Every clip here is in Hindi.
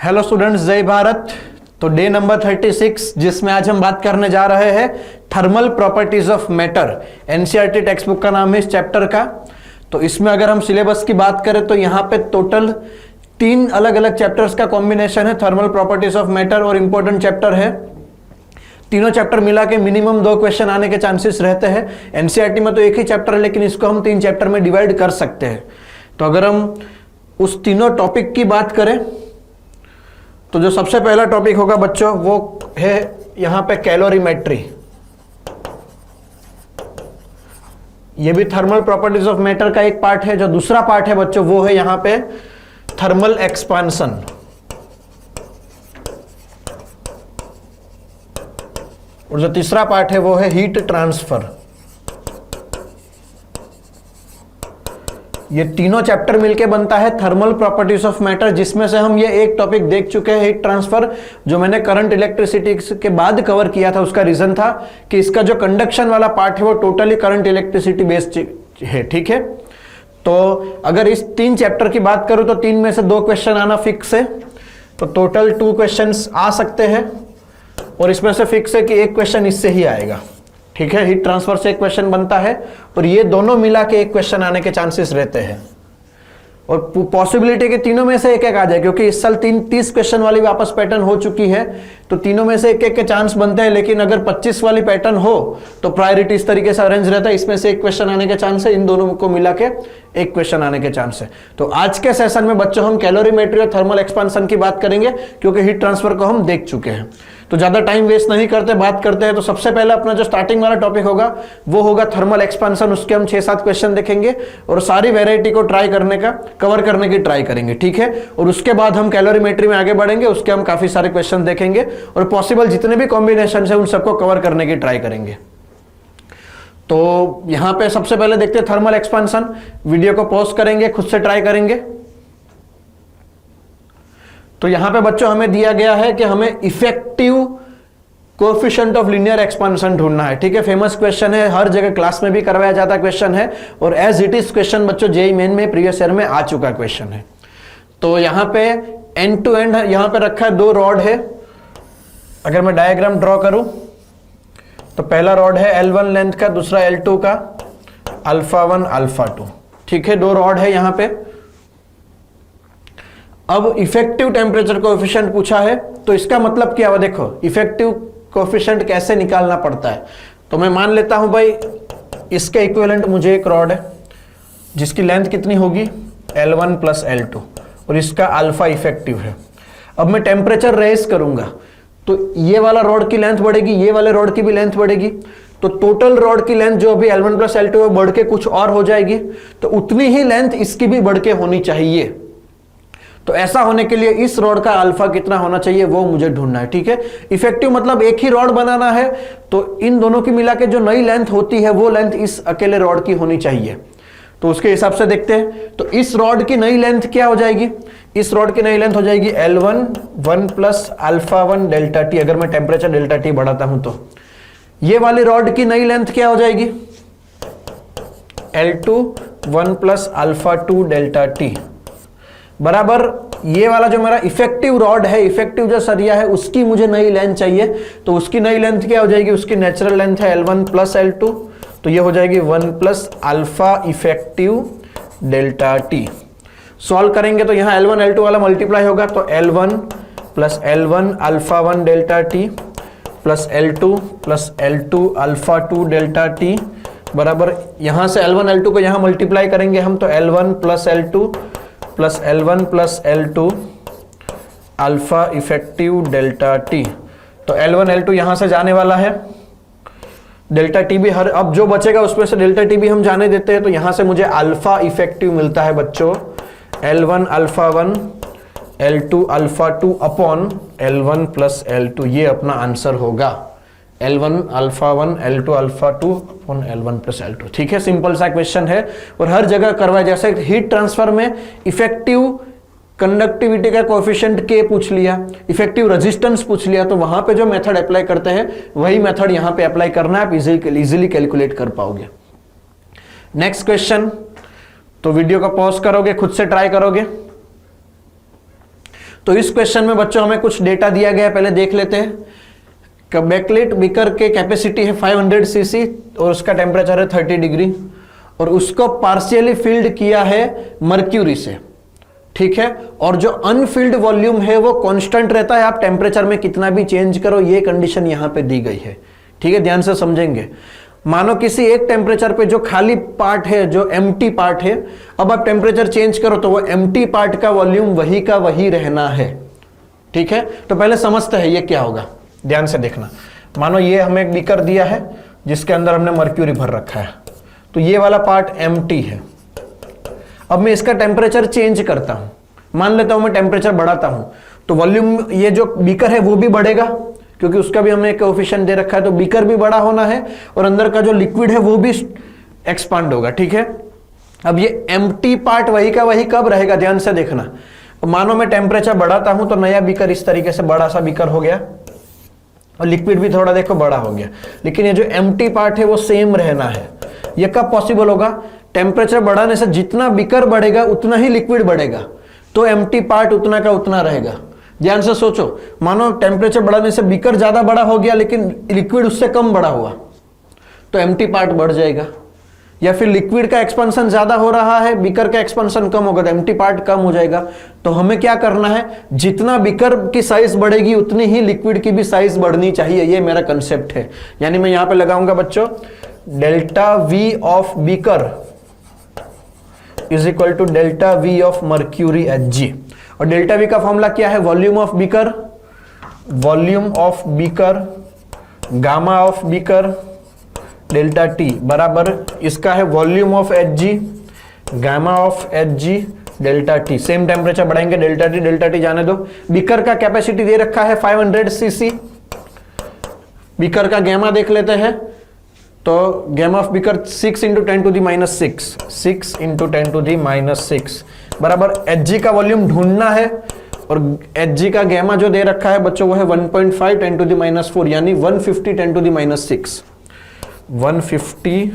हेलो स्टूडेंट्स, जय भारत। तो डे नंबर 36 जिसमें आज हम बात करने जा रहे हैं thermal properties of matter. NCERT text book का नाम है इस चैप्टर का। तो इसमें अगर हम सिलेबस की बात करें तो यहाँ पे टोटल 3 अलग अलग चैप्टर्स का कॉम्बिनेशन है। थर्मल प्रॉपर्टीज ऑफ मैटर और इंपॉर्टेंट चैप्टर है। तीनों चैप्टर मिला के मिनिमम 2 क्वेश्चन आने के चांसेस रहते हैं। एनसीईआरटी में तो एक ही चैप्टर है, लेकिन इसको हम 3 चैप्टर में डिवाइड कर सकते हैं। तो अगर हम उस तीनों टॉपिक की बात करें तो जो सबसे पहला टॉपिक होगा बच्चों वो है यहां पे कैलोरीमेट्री। ये भी थर्मल प्रॉपर्टीज ऑफ मैटर का एक पार्ट है। जो दूसरा पार्ट है बच्चों वो है यहां पे थर्मल एक्सपांशन। और जो तीसरा पार्ट है वो है हीट ट्रांसफर। ये तीनों चैप्टर मिलके बनता है थर्मल प्रॉपर्टीज ऑफ मैटर, जिसमें से हम ये एक टॉपिक देख चुके हैं हीट ट्रांसफर, जो मैंने करंट इलेक्ट्रिसिटी के बाद कवर किया था। उसका रीजन था कि इसका जो कंडक्शन वाला पार्ट है वो टोटली करंट इलेक्ट्रिसिटी बेस्ड है। ठीक है, तो अगर इस 3 चैप्टर की बात करूं तो 3 में से 2 क्वेश्चन आना फिक्स है। तो टोटल 2 क्वेश्चंस आ सकते हैं और इसमें से फिक्स है कि एक क्वेश्चन इससे ही आएगा। ठीक है, हीट ट्रांसफर से एक क्वेश्चन बनता है और ये दोनों मिला के एक क्वेश्चन आने के चांसेस रहते हैं। और पॉसिबिलिटी के तीनों में से एक एक आ जाए, क्योंकि इस साल 30 क्वेश्चन वाली वापस पैटर्न हो चुकी है। तो तीनों में से एक एक के चांस बनते हैं। लेकिन अगर 25 वाली पैटर्न हो तो प्रायोरिटी इस तरीके से अरेंज रहता है। इसमें से एक क्वेश्चन आने के चांस है, इन दोनों को मिला के एक क्वेश्चन आने के चांस है। तो आज के सेशन में बच्चों हम कैलोरीमेट्री और थर्मल एक्सपांशन की बात करेंगे, क्योंकि हीट ट्रांसफर को हम देख चुके हैं। तो ज्यादा टाइम वेस्ट नहीं करते, बात करते हैं। तो सबसे पहले अपना जो स्टार्टिंग वाला टॉपिक होगा वो होगा थर्मल एक्सपांशन। उसके हम 6-7 क्वेश्चन देखेंगे और सारी वेराइटी को ट्राई करने का, कवर करने की ट्राई करेंगे। ठीक है, और उसके बाद हम कैलोरीमेट्री में आगे बढ़ेंगे। उसके हम काफी सारे क्वेश्चन देखेंगे और पॉसिबल जितने भी कॉम्बिनेशन है उन सबको कवर करने की ट्राई करेंगे। तो यहां पे सबसे पहले देखते हैं थर्मल एक्सपांशन। वीडियो को पॉज करेंगे, खुद से ट्राई करेंगे। तो यहां पे बच्चों हमें दिया गया है कि हमें effective coefficient of linear expansion ढूंढना है। ठीक है, फेमस क्वेश्चन है, हर जगह क्लास में भी करवाया जाता क्वेश्चन है और एज इट इज क्वेश्चन बच्चों जेईई मेन में प्रीवियस ईयर में आ चुका क्वेश्चन है। तो यहां पे एंड टू एंड यहां पे रखा है 2 रॉड है। अगर मैं डायग्राम ड्रॉ करूं तो पहला रॉड है L1 लेंथ का, दूसरा L2 का, α1 α2। ठीक है, 2 रॉड है यहां पे। अब इफेक्टिव टेम्परेचर कोएफिशिएंट पूछा है, तो इसका मतलब क्या हुआ? देखो, इफेक्टिव कोएफिशिएंट कैसे निकालना पड़ता है। तो मैं मान लेता हूं भाई इसके इक्विवेलेंट मुझे एक रॉड है जिसकी लेंथ कितनी होगी L1 + L2 और इसका अल्फा इफेक्टिव है। अब मैं टेम्परेचर रेज करूंगा तो ये वाला रॉड की लेंथ बढ़ेगी, ये वाले रॉड की भी लेंथ बढ़ेगी। तो टोटल रॉड की लेंथ जो अभी L1 + L2 है बढ़ के कुछ और हो जाएगी। तो उतनी ही लेंथ इसकी भी बढ़ के होनी चाहिए। तो ऐसा होने के लिए इस रॉड का अल्फा कितना होना चाहिए वो मुझे ढूंढना है। ठीक है, इफेक्टिव मतलब एक ही रॉड बनाना है, तो इन दोनों की मिला के जो नई लेंथ होती है वो लेंथ इस अकेले रॉड की होनी चाहिए। तो उसके हिसाब से देखते हैं। तो इस रॉड की नई लेंथ क्या हो जाएगी? इस रॉड की नई लेंथ हो जाएगी L1 1 + α1 ΔT। अगर मैं टेम्परेचर ΔT बढ़ाता हूं तो ये वाली रॉड की नई लेंथ क्या हो जाएगी? L2 1 + α2 ΔT बराबर ये वाला जो मेरा इफेक्टिव रॉड है, इफेक्टिव जो सरिया है, उसकी मुझे नई लेंथ चाहिए। तो उसकी नई लेंथ क्या हो जाएगी? उसकी नेचुरल लेंथ है L1 + L2, तो ये हो जाएगी 1 + α इफेक्टिव ΔT। सॉल्व करेंगे तो यहाँ L1 L2 वाला मल्टीप्लाई होगा, तो L1 + L1 α1 ΔT + L2 + L2 α2 ΔT बराबर यहां से L1 L2 को यहां मल्टीप्लाई करेंगे हम, तो L1 + L2 + L1 + L2 alpha effective ΔT। तो L1 L2 यहां से जाने वाला है, ΔT भी हर, अब जो बचेगा उसमें से ΔT भी हम जाने देते हैं। तो यहां से मुझे अल्फा इफेक्टिव मिलता है बच्चों L1 α1 L2 α2 upon L1 + L2। ये अपना आंसर होगा L1 α1 L2 α2 upon L1 + L2। ठीक है, सिंपल सा क्वेश्चन है और हर जगह करवाया। जैसे हीट ट्रांसफर में इफेक्टिव कंडक्टिविटी का कोएफिशिएंट K पूछ लिया, इफेक्टिव रेजिस्टेंस पूछ लिया, तो वहां पे जो मेथड अप्लाई करते हैं वही मेथड यहां पे अप्लाई करना है। आप इजीली कैलकुलेट कर पाओगे। नेक्स्ट क्वेश्चन, तो वीडियो को पॉज करोगे, खुद से ट्राई करोगे। तो इस क्वेश्चन में बच्चों हमें कुछ डेटा दिया गया है, पहले देख लेते हैं। बेकलेट बीकर के कैपेसिटी है 500 सीसी और उसका टेम्परेचर है 30 डिग्री और उसको पार्शियली फिल्ड किया है मर्क्यूरी से, ठीक है। और जो अनफिल्ड वॉल्यूम है वो कांस्टेंट रहता है, आप टेम्परेचर में कितना भी चेंज करो, ये कंडीशन यहां पे दी गई है, ठीक है। ध्यान से समझेंगे। मानो किसी एक टेम्परेचर पे जो खाली पार्ट है, जो एम्प्टी पार्ट है, अब आप टेम्परेचर चेंज करो तो वो एम्प्टी पार्ट का वॉल्यूम वही का वही रहना है, ठीक है। तो पहले समझते हैं ये क्या होगा, ध्यान से देखना। मानो ये हमें एक बीकर दिया है जिसके अंदर हमने मर्क्यूरी भर रखा है, तो ये वाला पार्ट एम्प्टी है। अब मैं इसका टेम्परेचर चेंज करता हूं, मान लेता हूं मैं टेम्परेचर बढ़ाता हूं, तो वॉल्यूम, ये जो बीकर है वो भी बढ़ेगा क्योंकि उसका भी हमने एक कोएफिशिएंट दे रखा है, तो बीकर भी बड़ा होना है और अंदर का जो लिक्विड है वो भी एक्सपांड होगा, ठीक है। अब ये एम्प्टी पार्ट वही का वही कब रहेगा, ध्यान से देखना। मानो मैं टेम्परेचर बढ़ाता हूं तो नया बीकर इस तरीके से बड़ा सा बीकर हो गया और लिक्विड भी थोड़ा देखो बड़ा हो गया, लेकिन ये जो एम्प्टी पार्ट है वो सेम रहना है। ये कब पॉसिबल होगा, टेम्परेचर बढ़ाने से जितना बीकर बढ़ेगा उतना ही लिक्विड बढ़ेगा, तो एम्प्टी पार्ट उतना का उतना रहेगा। ध्यान से सोचो, मानो टेम्परेचर बढ़ाने से बीकर ज्यादा बड़ा हो गया लेकिन लिक्विड उससे कम बड़ा हुआ, तो एम्प्टी पार्ट बढ़ जाएगा। या फिर लिक्विड का एक्सपेंशन ज्यादा हो रहा है, बीकर का एक्सपेंशन कम होगा, तो एम्प्टी पार्ट कम हो जाएगा। तो हमें क्या करना है, जितना बीकर की साइज बढ़ेगी उतनी ही लिक्विड की भी साइज बढ़नी चाहिए, ये मेरा कंसेप्ट है। यानी मैं यहां पे लगाऊंगा बच्चों delta V of beaker is equal to delta V of mercury H G. और डेल्टा वी का फॉर्मूला क्या है, volume of beaker, volume of beaker gamma of beaker delta T बराबर इसका है volume of H G gamma of H G delta T. Same temperature बढ़ाएंगे, डेल्टा टी जाने दो। बीकर का कैपेसिटी दे रखा है 500 सीसी। बीकर का गैमा देख लेते हैं, तो गैमा ऑफ बीकर 6 × 10⁻6 6 × 10⁻6 बराबर एच जी का वॉल्यूम ढूंढना है और एच जी का गैमा जो दे रखा है बच्चों वो है 1.5 10⁻4 यानी 150 10⁻6 150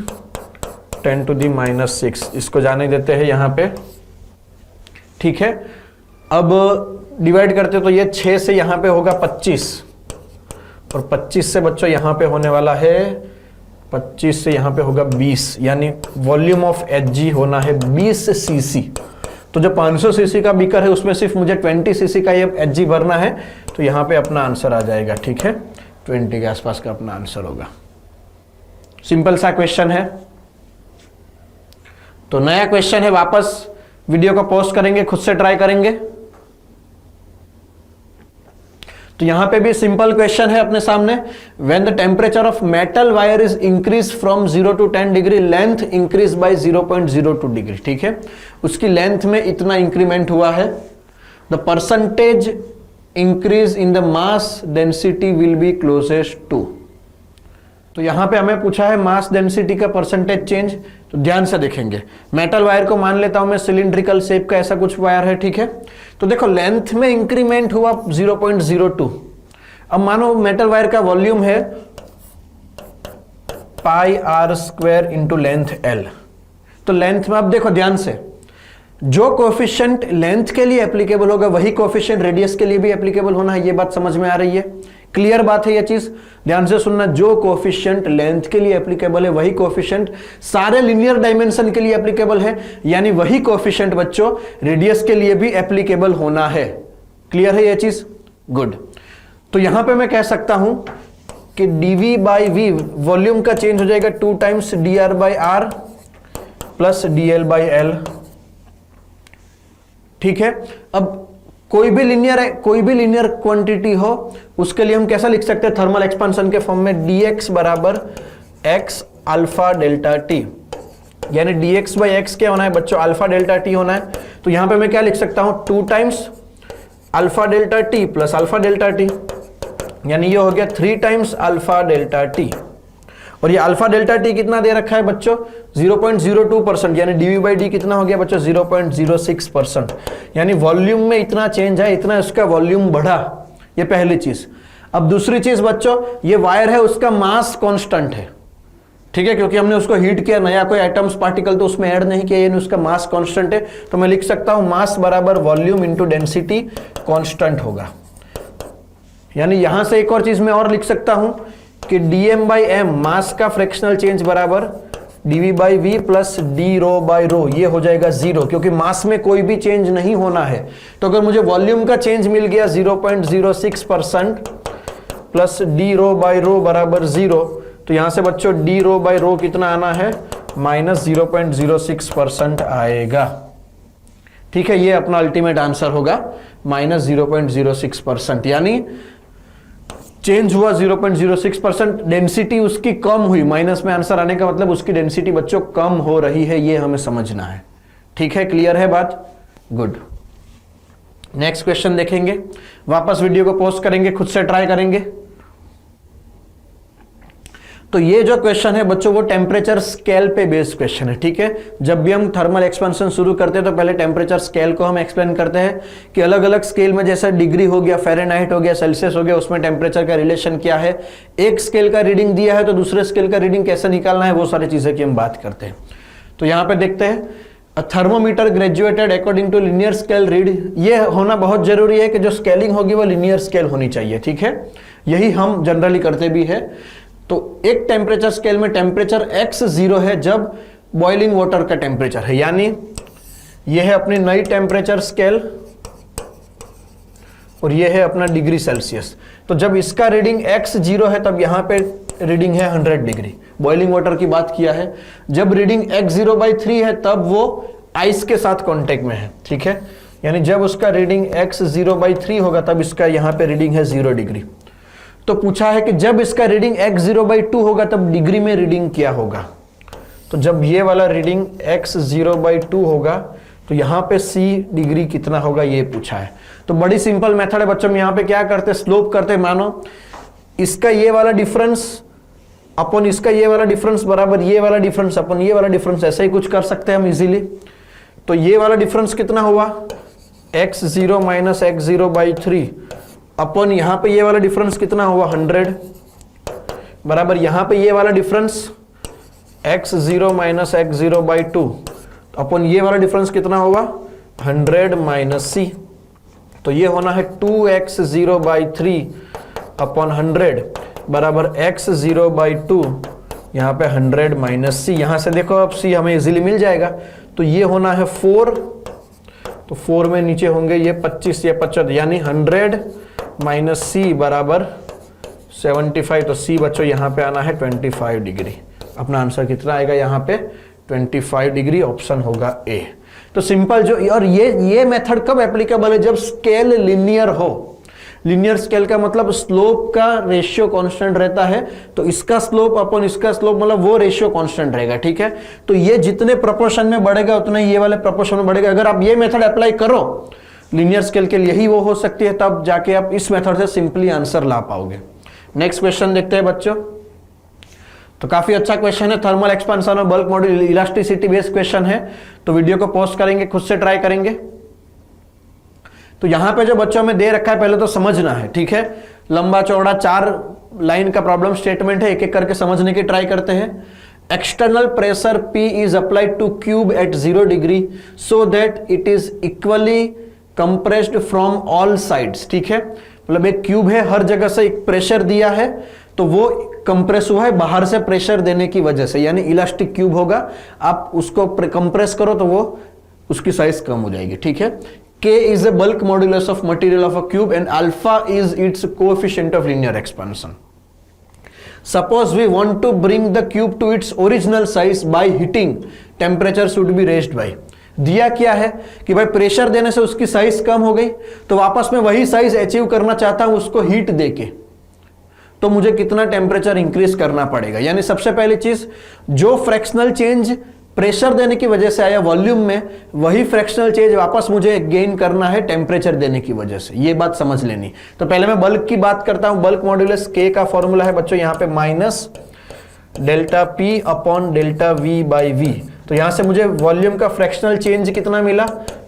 10⁻6 इसको जाने देते हैं यहां पे, ठीक है। अब डिवाइड करते तो ये 6 से यहां पे होगा 25 और 25 से बच्चों यहां पे होने वाला है 25 से यहां पे होगा 20, यानी वॉल्यूम ऑफ एच जी होना है 20 सीसी। तो जो 500 सीसी का बीकर है उसमें सिर्फ मुझे 20 सीसी का ये एच जी भरना है, तो यहां पे अपना आंसर आ जाएगा, ठीक है। 20 के आसपास का अपना आंसर होगा। सिंपल सा क्वेश्चन है। तो नया क्वेश्चन है, वापस वीडियो को पॉज करेंगे, खुद से ट्राई करेंगे। तो यहां पे भी सिंपल क्वेश्चन है अपने सामने। When the temperature of metal wire is increase from 0 to 10 degree, length increase by 0.02 degree, ठीक है। उसकी लेंथ में इतना इंक्रीमेंट हुआ है। The percentage increase in the mass density will be closest to. तो यहां पे हमें पूछा है मास डेंसिटी का परसेंटेज चेंज, तो ध्यान से देखेंगे। मेटल वायर को मान लेता हूं मैं सिलिंड्रिकल शेप का ऐसा कुछ वायर है, ठीक है। तो देखो लेंथ में इंक्रीमेंट हुआ 0.02। अब मानो मेटल वायर का वॉल्यूम है πr² इंटू लेंथ l। तो लेंथ में अब देखो ध्यान से, जो कोएफिशिएंट लेंथ के लिए एप्लीकेबल होगा वही कोएफिशिएंट रेडियस के लिए भी एप्लीकेबल होना है। ये बात समझ में आ रही है, क्लियर बात है ये चीज, ध्यान से सुनना। जो कोएफिशिएंट लेंथ के लिए एप्लीकेबल है वही कोएफिशिएंट सारे लीनियर डायमेंशन के लिए एप्लीकेबल है, यानी वही कोएफिशिएंट बच्चों रेडियस के लिए भी एप्लीकेबल होना है। क्लियर है ये चीज, गुड। तो यहां पे मैं कह सकता हूं कि dv/v वॉल्यूम का चेंज हो जाएगा 2 टाइम्स dr/r प्लस dl/l, ठीक है। अब कोई भी लीनियर क्वांटिटी हो उसके लिए हम कैसा लिख सकते हैं, थर्मल एक्सपेंशन के फॉर्म में dx बराबर x अल्फा डेल्टा टी, यानी dx/x क्या होना है बच्चों, अल्फा डेल्टा टी होना है। तो यहां पे मैं क्या लिख सकता हूं, 2 times alpha delta T plus alpha delta T, यानी ये हो गया 3 टाइम्स अल्फा डेल्टा टी। और ये अल्फा डेल्टा टी कितना दे रखा है बच्चों, 0.02%, यानी dv/d कितना हो गया बच्चों, 0.06%। यानी वॉल्यूम में इतना चेंज है, इतना इसका वॉल्यूम बढ़ा, ये पहली चीज। अब दूसरी चीज बच्चों, ये वायर है उसका मास कांस्टेंट है, ठीक है, क्योंकि हमने उसको हीट किया, नया कोई आइटम्स पार्टिकल तो उसमें ऐड नहीं किया, यानी उसका मास कांस्टेंट है, तो मैं लिख सकता हूं मास बराबर वॉल्यूम इंटू डेंसिटी कांस्टेंट होगा। यानी यहां से एक और चीज मैं और लिख सकता हूं कि dm बाई एम मास का फ्रैक्शनल चेंज बराबर dv by V plus D rho by rho, ये हो जाएगा जीरो, क्योंकि मास में कोई भी चेंज नहीं होना है। तो अगर मुझे वॉल्यूम का चेंज मिल गया 0.06% plus D rho by rho बराबर जीरो, तो यहां से बच्चों डी रो बाई रो कितना आना है, माइनस 0.06% आएगा। ठीक है, ये अपना अल्टीमेट आंसर होगा माइनस 0.06%, यानी चेंज हुआ 0.06%, डेंसिटी उसकी कम हुई, माइनस में आंसर आने का मतलब उसकी डेंसिटी बच्चों कम हो रही है, ये हमें समझना है। ठीक है, क्लियर है बात? गुड। नेक्स्ट क्वेश्चन देखेंगे, वापस वीडियो को पॉज करेंगे, खुद से ट्राई करेंगे। तो ये जो क्वेश्चन है बच्चों वो टेम्परेचर स्केल पे बेस्ड क्वेश्चन है। ठीक है, जब भी हम थर्मल एक्सपेंशन शुरू करते हैं तो पहले टेम्परेचर स्केल को हम एक्सप्लेन करते हैं कि अलग अलग स्केल में, जैसा डिग्री हो गया, फ़ारेनहाइट हो गया, सेल्सियस हो गया, उसमें टेम्परेचर का रिलेशन क्या है, एक स्केल का रीडिंग दिया है तो दूसरे स्केल का रीडिंग कैसे निकालना है, वो सारी चीजें की हम बात करते हैं। तो यहाँ पे देखते हैं thermometer graduated according to linear scale read, ये होना बहुत जरूरी है कि जो स्केलिंग होगी वो लिनियर स्केल होनी चाहिए। ठीक है, यही हम जनरली करते भी है। तो एक टेम्परेचर स्केल में टेम्परेचर x0 है जब बॉइलिंग वाटर का टेम्परेचर है, यानी यह है अपनी नई टेम्परेचर स्केल और यह है अपना डिग्री सेल्सियस। तो जब इसका रीडिंग x0 है तब यहां पे रीडिंग है 100 डिग्री, बॉइलिंग वाटर की बात किया है। जब रीडिंग x0/3 है तब वो आइस के साथ कांटेक्ट में है। ठीक है, यानी जब उसका रीडिंग x0/3 होगा तब इसका यहां पे रीडिंग है 0 डिग्री। तो पूछा है कि जब इसका रीडिंग x0/2 होगा तब डिग्री में रीडिंग क्या होगा। तो जब ये वाला रीडिंग x0/2 होगा तो यहां पे c डिग्री कितना होगा ये पूछा है। तो बड़ी सिंपल मेथड है बच्चों, हम यहां पे क्या करते हैं, स्लोप करते हैं। मानो इसका ये वाला डिफरेंस अपन इसका ये वाला डिफरेंस बराबर ये वाला डिफरेंस अपन ये वाला डिफरेंस, ऐसा ही कुछ कर सकते हैं हम इजीली। तो ये वाला डिफरेंस कितना हुआ, x0 माइनस x0/3 अपन यहां पे ये वाला डिफरेंस कितना हुआ 100 बराबर यहां पे ये वाला डिफरेंस x0 माइनस x0/2 अपन ये वाला डिफरेंस कितना होगा 100 माइनस c। तो ये होना है 2x0/3 अपन 100 बराबर x0/2 यहां पे 100 माइनस c। यहां से देखो अब c हमें इजीली मिल जाएगा। तो ये होना है 4, तो 4 में नीचे होंगे ये 25 या 75, यानी 100 माइनस सी बराबर 75। तो सी बच्चों यहाँ पे आना है 25 डिग्री। अपना आंसर कितना आएगा यहाँ पे 25 डिग्री, ऑप्शन होगा ए। तो सिंपल जो, और ये मेथड कब एप्लीकेबल है, जब स्केल लिनियर हो। लिनियर स्केल का मतलब स्लोप का रेशियो कांस्टेंट रहता है, तो इसका स्लोप अपन इसका स्लोप मतलब वो रेशियो कांस्टेंट रहेगा। ठीक है, तो ये जितने प्रोपोर्शन में बढ़ेगा उतना ही ये वाले प्रोपोर्शन में बढ़ेगा। अगर आप ये मेथड अप्लाई करो लिनियर स्केल के लिए, ही वो हो सकती है, तब जाके आप इस मेथड से सिंपली आंसर ला पाओगे। नेक्स्ट क्वेश्चन देखते हैं बच्चों। तो काफी अच्छा क्वेश्चन है, थर्मल एक्सपेंशन और bulk module elasticity based question है। तो वीडियो को पॉज करेंगे, खुद से ट्राई करेंगे। तो यहां पे जो बच्चों में दे रखा है पहले तो समझना है। ठीक है, लंबा चौड़ा 4 लाइन का प्रॉब्लम स्टेटमेंट है, एक एक करके समझने की ट्राई करते हैं। External pressure P is applied to cube at 0 degree so that it is equally compressed from all sides। ठीक है, मतलब एक क्यूब है, हर जगह से एक प्रेशर दिया है तो वो कंप्रेस हुआ है बाहर से प्रेशर देने की वजह से, यानी इलास्टिक क्यूब होगा। आप उसको कंप्रेस करो तो वो उसकी साइज कम हो जाएगी। ठीक है, K is a bulk modulus of material of a cube and alpha is its coefficient of linear expansion. Suppose we want to bring the cube to its original size by heating, temperature should be raised by। दिया क्या है कि भाई प्रेशर देने से उसकी साइज कम हो गई, तो वापस में वही साइज अचीव करना चाहता हूं उसको हीट देके, तो मुझे कितना टेम्परेचर इंक्रीज करना पड़ेगा। यानी सबसे पहली चीज, जो फ्रैक्शनल चेंज प्रेशर देने की वजह से आया वॉल्यूम में, वही फ्रैक्शनल चेंज वापस मुझे गेन करना है टेम्परेचर देने की वजह से। ये बात समझ लेनी। तो पहले मैं बल्क की बात करता हूं। बल्क मॉड्यूलस K का फॉर्मूला है बच्चों यहां पे minus delta P upon delta V/V। तो यहां से मुझे वॉल्यूम का फ्रैक्शनल चेंज कितना मिला,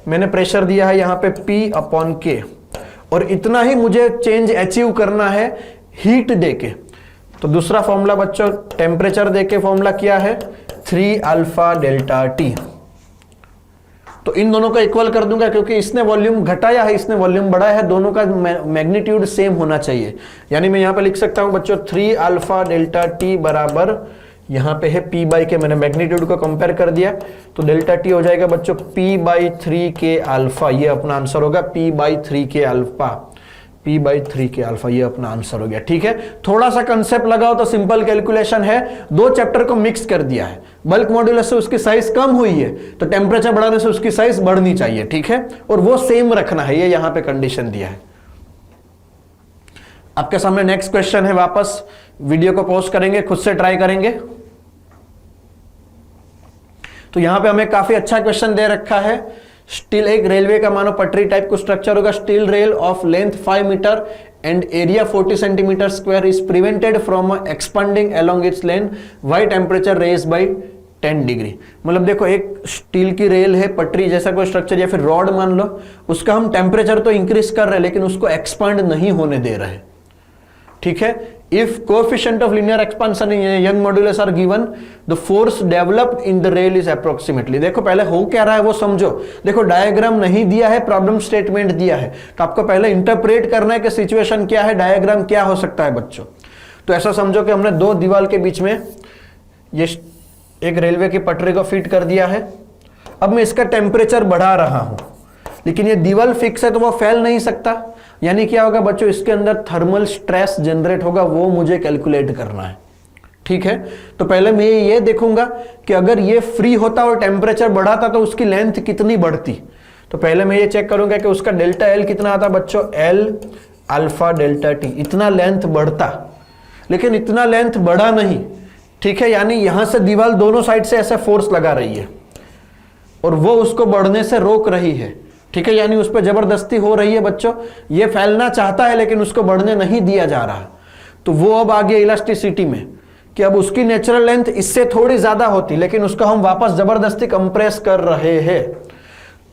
मैंने प्रेशर दिया है यहां पे P अपॉन K, और इतना ही मुझे चेंज अचीव करना है हीट देके। तो दूसरा फॉर्मूला बच्चों टेम्परेचर देके फॉर्मूला क्या है 3 अल्फा डेल्टा टी। तो इन दोनों को इक्वल कर दूंगा क्योंकि इसने वॉल्यूम घटाया है, इसने वॉल्यूम बढ़ाया है, दोनों का मैग्नीट्यूड सेम होना चाहिए। यानी मैं यहां पे लिख सकता हूं बच्चों 3 अल्फा डेल्टा टी बराबर, यहां पे है p बाई के, मैंने मैग्नीट्यूड को कंपेयर कर दिया तो डेल्टा टी हो जाएगा बच्चों p बाई 3 के अल्फा, ये अपना आंसर होगा p बाई 3 के अल्फा, p बाई 3 के अल्फा, ये अपना आंसर हो गया। ठीक है, थोड़ा सा कंसेप्ट लगाओ तो सिंपल कैलकुलेशन है, दो चैप्टर को मिक्स कर दिया है, बल्क मॉड्यूलस से उसकी साइज कम हुई है तो टेम्परेचर बढ़ाने से उसकी साइज बढ़नी चाहिए। ठीक है, और वो सेम रखना है, ये यहां पे कंडीशन दिया है। आपके सामने नेक्स्ट क्वेश्चन है, वापस वीडियो को पॉज करेंगे, खुद से ट्राई करेंगे। तो यहां पे हमें काफी अच्छा क्वेश्चन दे रखा है। स्टील, एक रेलवे का मानो पटरी टाइप को स्ट्रक्चर होगा, steel rail of length 5 metre and area 40 centimetre square is prevented from expanding along its length, why temperature raise by 10 degree. मतलब देखो एक स्टील की रेल है, पटरी जैसा कोई स्ट्रक्चर या फिर रॉड मान लो, उसका हम टेम्परेचर तो इंक्रीज कर रहे हैं लेकिन उसको एक्सपांड नहीं होने दे रहे। ठीक है, if coefficient of linear expansion in Young modulus are given, the force developed in the rail is approximately. देखो पहले हो क्या रहा है वो समझो। देखो डायग्राम नहीं दिया है, प्रॉब्लम स्टेटमेंट दिया है, तो आपको पहले इंटरप्रेट करना है कि सिचुएशन क्या है, डायग्राम क्या हो सकता है बच्चों। तो ऐसा समझो कि हमने दो दीवार के बीच में ये एक रेलवे की पटरी को फिट कर दिया है। अब मैं इसका टेम्परेचर बढ़ा रहा हूं, लेकिन ये दीवार फिक्स है तो वो फैल नहीं सकता। यानी क्या होगा बच्चों, इसके अंदर थर्मल स्ट्रेस जनरेट होगा, वो मुझे कैलकुलेट करना है। ठीक है, तो पहले मैं ये देखूंगा कि अगर ये फ्री होता और टेम्परेचर बढ़ाता तो उसकी लेंथ कितनी बढ़ती। तो पहले मैं ये चेक करूंगा कि उसका डेल्टा एल कितना आता बच्चों, एल अल्फा डेल्टा टी, इतना लेंथ बढ़ता, लेकिन इतना लेंथ बढ़ा नहीं। ठीक है, यानी यहां से दीवार दोनों साइड से ऐसे फोर्स लगा रही है और वो उसको बढ़ने से रोक रही है। ठीक है, यानी उस पर जबरदस्ती हो रही है बच्चों, ये फैलना चाहता है लेकिन उसको बढ़ने नहीं दिया जा रहा। तो वो अब आ गया इलास्टिसिटी में कि अब उसकी नेचुरल लेंथ इससे थोड़ी ज्यादा होती, लेकिन उसको हम वापस जबरदस्ती कंप्रेस कर रहे हैं।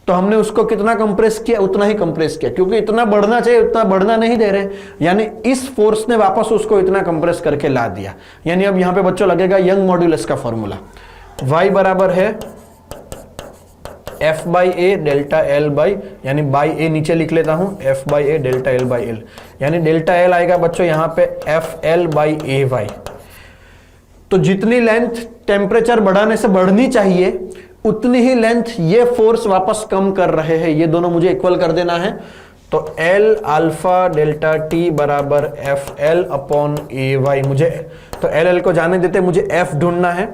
तो हमने उसको कितना कंप्रेस किया, उतना ही कंप्रेस किया, क्योंकि इतना बढ़ना चाहिए उतना बढ़ना नहीं दे रहे, यानी इस फोर्स ने वापस उसको इतना कंप्रेस करके ला दिया। यानी अब यहां पे बच्चों लगेगा यंग मॉड्यूलस का फॉर्मूला, y बराबर है F by A delta L by, यानी बाई ए नीचे लिख लेता हूं, F by A delta L by L, यानी डेल्टा एल आएगा बच्चों यहां पे F L by A Y. तो जितनी लेंथ टेम्परेचर बढ़ाने से बढ़नी चाहिए उतनी ही लेंथ ये फोर्स वापस कम कर रहे हैं, ये दोनों मुझे इक्वल कर देना है। तो एल अल्फा डेल्टा टी बराबर एफ एल अपॉन ए वाई, मुझे तो एल एल को जाने देते, मुझे एफ ढूंढना है।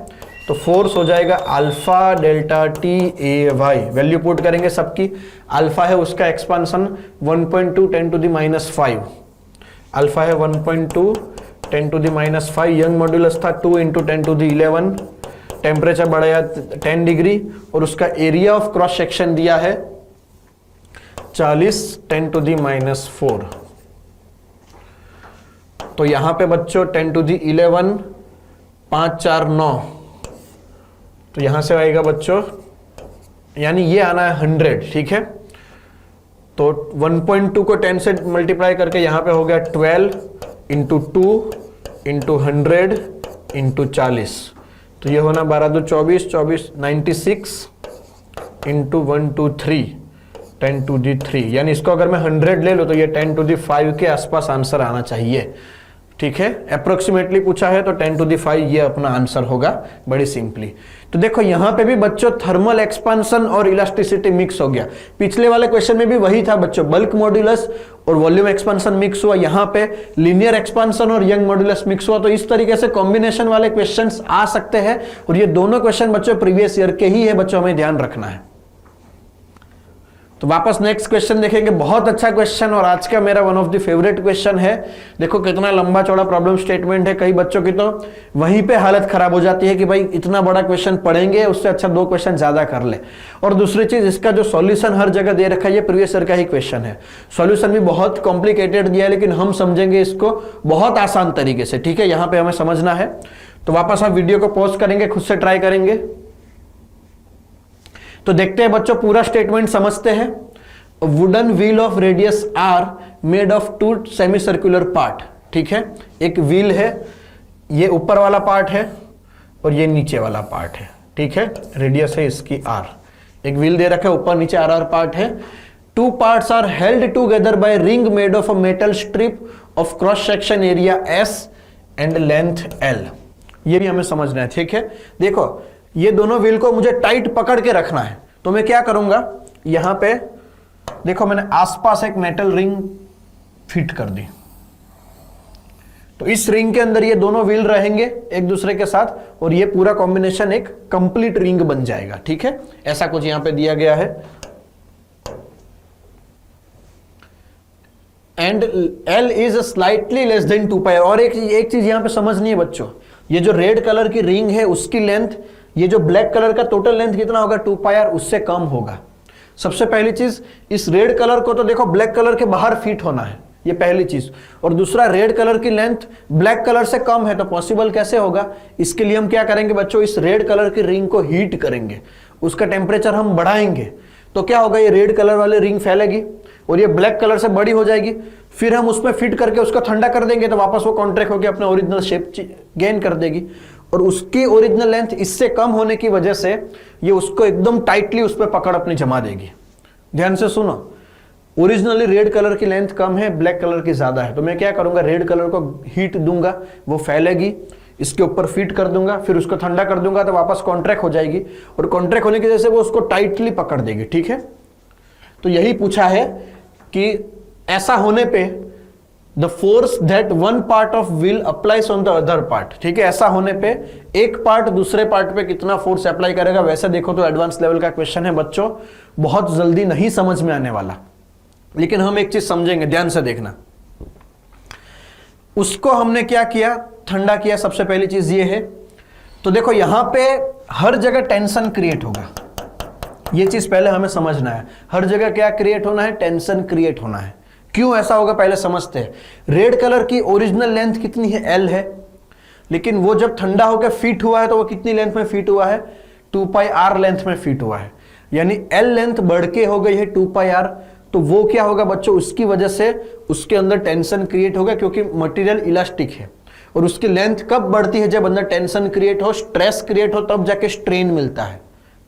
तो फोर्स हो जाएगा alpha delta T A Y, value put करेंगे सबकी। अल्फा है उसका expansion 1.2 10 to the minus 5, alpha है 1.2 10 to the minus 5, Young modulus था 2 इंटू 10 टू द 11, टेम्परेचर बढ़ाया 10 डिग्री और उसका एरिया ऑफ क्रॉस सेक्शन दिया है 40 10 टू द माइनस 4। तो यहां पे बच्चों 10 टू द 11 5 4 9, तो यहां से आएगा बच्चों, यानी ये आना है 100। ठीक है, तो 1.2 को 10 से मल्टीप्लाई करके यहां पे हो गया 12 इंटू 2 इंटू 100 इंटू 40, तो ये होना 12 2 24 24 96 इंटू 1 2 3 10 टू दी 3, यानी इसको अगर मैं 100 ले लो तो ये 10 टू दी 5 के आसपास आंसर आना चाहिए। ठीक है, अप्रोक्सीमेटली पूछा है तो 10 टू दी 5 ये अपना आंसर होगा, बड़ी सिंपली। तो देखो यहां पे भी बच्चों थर्मल एक्सपांशन और इलास्टिसिटी मिक्स हो गया। पिछले वाले क्वेश्चन में भी वही था बच्चों, बल्क मॉड्यूलस और वॉल्यूम एक्सपांशन मिक्स हुआ, यहां पे लीनियर एक्सपांशन और यंग मॉड्यूलस मिक्स हुआ। तो इस तरीके से कॉम्बिनेशन वाले क्वेश्चंस आ सकते हैं और ये दोनों क्वेश्चन बच्चों प्रीवियस ईयर के ही है बच्चों, हमें ध्यान रखना है। तो वापस नेक्स्ट क्वेश्चन देखेंगे, बहुत अच्छा क्वेश्चन और आज का मेरा one of the favourite question है। देखो कितना लंबा चौड़ा प्रॉब्लम स्टेटमेंट है, कई बच्चों की तो वहीं पे हालत खराब हो जाती है कि भाई इतना बड़ा क्वेश्चन पढ़ेंगे, उससे अच्छा 2 क्वेश्चन ज्यादा कर ले। और दूसरी चीज, इसका जो सॉल्यूशन हर जगह दे रखा है ये प्रीवियस ईयर का ही क्वेश्चन है, सॉल्यूशन भी बहुत कॉम्प्लिकेटेड दिया है, लेकिन हम समझेंगे इसको बहुत आसान तरीके से। ठीक है, यहां पर हमें समझना है। तो वापस आप वीडियो को पॉज करेंगे, खुद से ट्राई करेंगे। तो देखते हैं बच्चों, पूरा स्टेटमेंट समझते हैं। Wooden wheel of radius R made of 2 semicircular part. ठीक है, एक व्हील है, ये ऊपर वाला पार्ट है और ये नीचे वाला पार्ट है, ठीक है। रेडियस है इसकी r, एक व्हील दे रखा है, ऊपर नीचे आर पार्ट है। Two parts are held together by ring made of a metal strip of cross section area s and length l। ये भी हमें समझना है, ठीक है। देखो ये दोनों व्हील को मुझे टाइट पकड़ के रखना है, तो मैं क्या करूंगा, यहां पे देखो मैंने आसपास एक मेटल रिंग फिट कर दी, तो इस रिंग के अंदर ये दोनों व्हील रहेंगे एक दूसरे के साथ, और ये पूरा कॉम्बिनेशन एक कंप्लीट रिंग बन जाएगा, ठीक है। ऐसा कुछ यहां पे दिया गया है। And L is slightly less than 2 पाई। और एक चीज यहां पे समझनी है बच्चों, ये जो रेड कलर की रिंग है उसकी लेंथ, ये जो ब्लैक कलर का टोटल लेंथ कितना होगा, 2 पाई r, उससे कम होगा। सबसे पहली चीज, इस रेड कलर को तो देखो ब्लैक कलर के बाहर फिट होना है, ये पहली चीज। और दूसरा, रेड कलर की लेंथ ब्लैक कलर से कम है, तो पॉसिबल कैसे होगा, इसके लिए हम क्या करेंगे बच्चों, इस रेड कलर की रिंग को हीट करेंगे, उसका टेम्परेचर हम बढ़ाएंगे, तो क्या होगा, ये रेड कलर वाली रिंग फैलेगी और ये ब्लैक कलर से बड़ी हो जाएगी। फिर हम उसमें फिट करके उसको ठंडा कर देंगे, तो वापस वो कॉन्ट्रैक्ट होकर अपना ओरिजिनल शेप गेन कर देगी। और उसकी ओरिजिनल लेंथ इससे कम होने की वजह से ये उसको एकदम टाइटली उस पर पकड़ अपनी जमा देगी। ध्यान से सुनो, ओरिजिनली रेड कलर की लेंथ कम है, ब्लैक कलर की ज्यादा है, तो मैं क्या करूंगा, रेड कलर को हीट दूंगा, वो फैलेगी, इसके ऊपर फिट कर दूंगा, फिर उसको ठंडा कर दूंगा, तो वापस कॉन्ट्रैक्ट हो जाएगी, और कॉन्ट्रैक्ट होने की वजह से वो उसको टाइटली पकड़ देगी, ठीक है। तो यही पूछा है कि ऐसा होने पे the force that one part of wheel applies on the other part, ठीक है, ऐसा होने पे एक पार्ट दूसरे पार्ट पे कितना फोर्स अप्लाई करेगा। वैसे देखो तो एडवांस लेवल का क्वेश्चन है बच्चों, बहुत जल्दी नहीं समझ में आने वाला, लेकिन हम एक चीज समझेंगे, ध्यान से देखना। उसको हमने क्या किया, ठंडा किया, सबसे पहली चीज ये है। तो देखो यहां पे हर जगह टेंशन क्रिएट होगा, ये चीज पहले हमें समझना है। हर जगह क्या क्रिएट होना है, टेंशन क्रिएट होना है। क्यों ऐसा होगा पहले समझते हैं। रेड कलर की ओरिजिनल लेंथ कितनी है, L है, लेकिन वो जब ठंडा होकर फिट हुआ है तो वो कितनी लेंथ में फिट हुआ है, 2 पाई r लेंथ में फिट हुआ है, यानी L लेंथ बढ़ के हो गई है 2 पाई r। तो वो क्या होगा बच्चों, उसकी वजह से उसके अंदर टेंशन क्रिएट होगा, क्योंकि मटेरियल इलास्टिक है। और उसकी लेंथ कब बढ़ती है, जब अंदर टेंशन क्रिएट हो, स्ट्रेस क्रिएट हो, तब जाके स्ट्रेन मिलता है,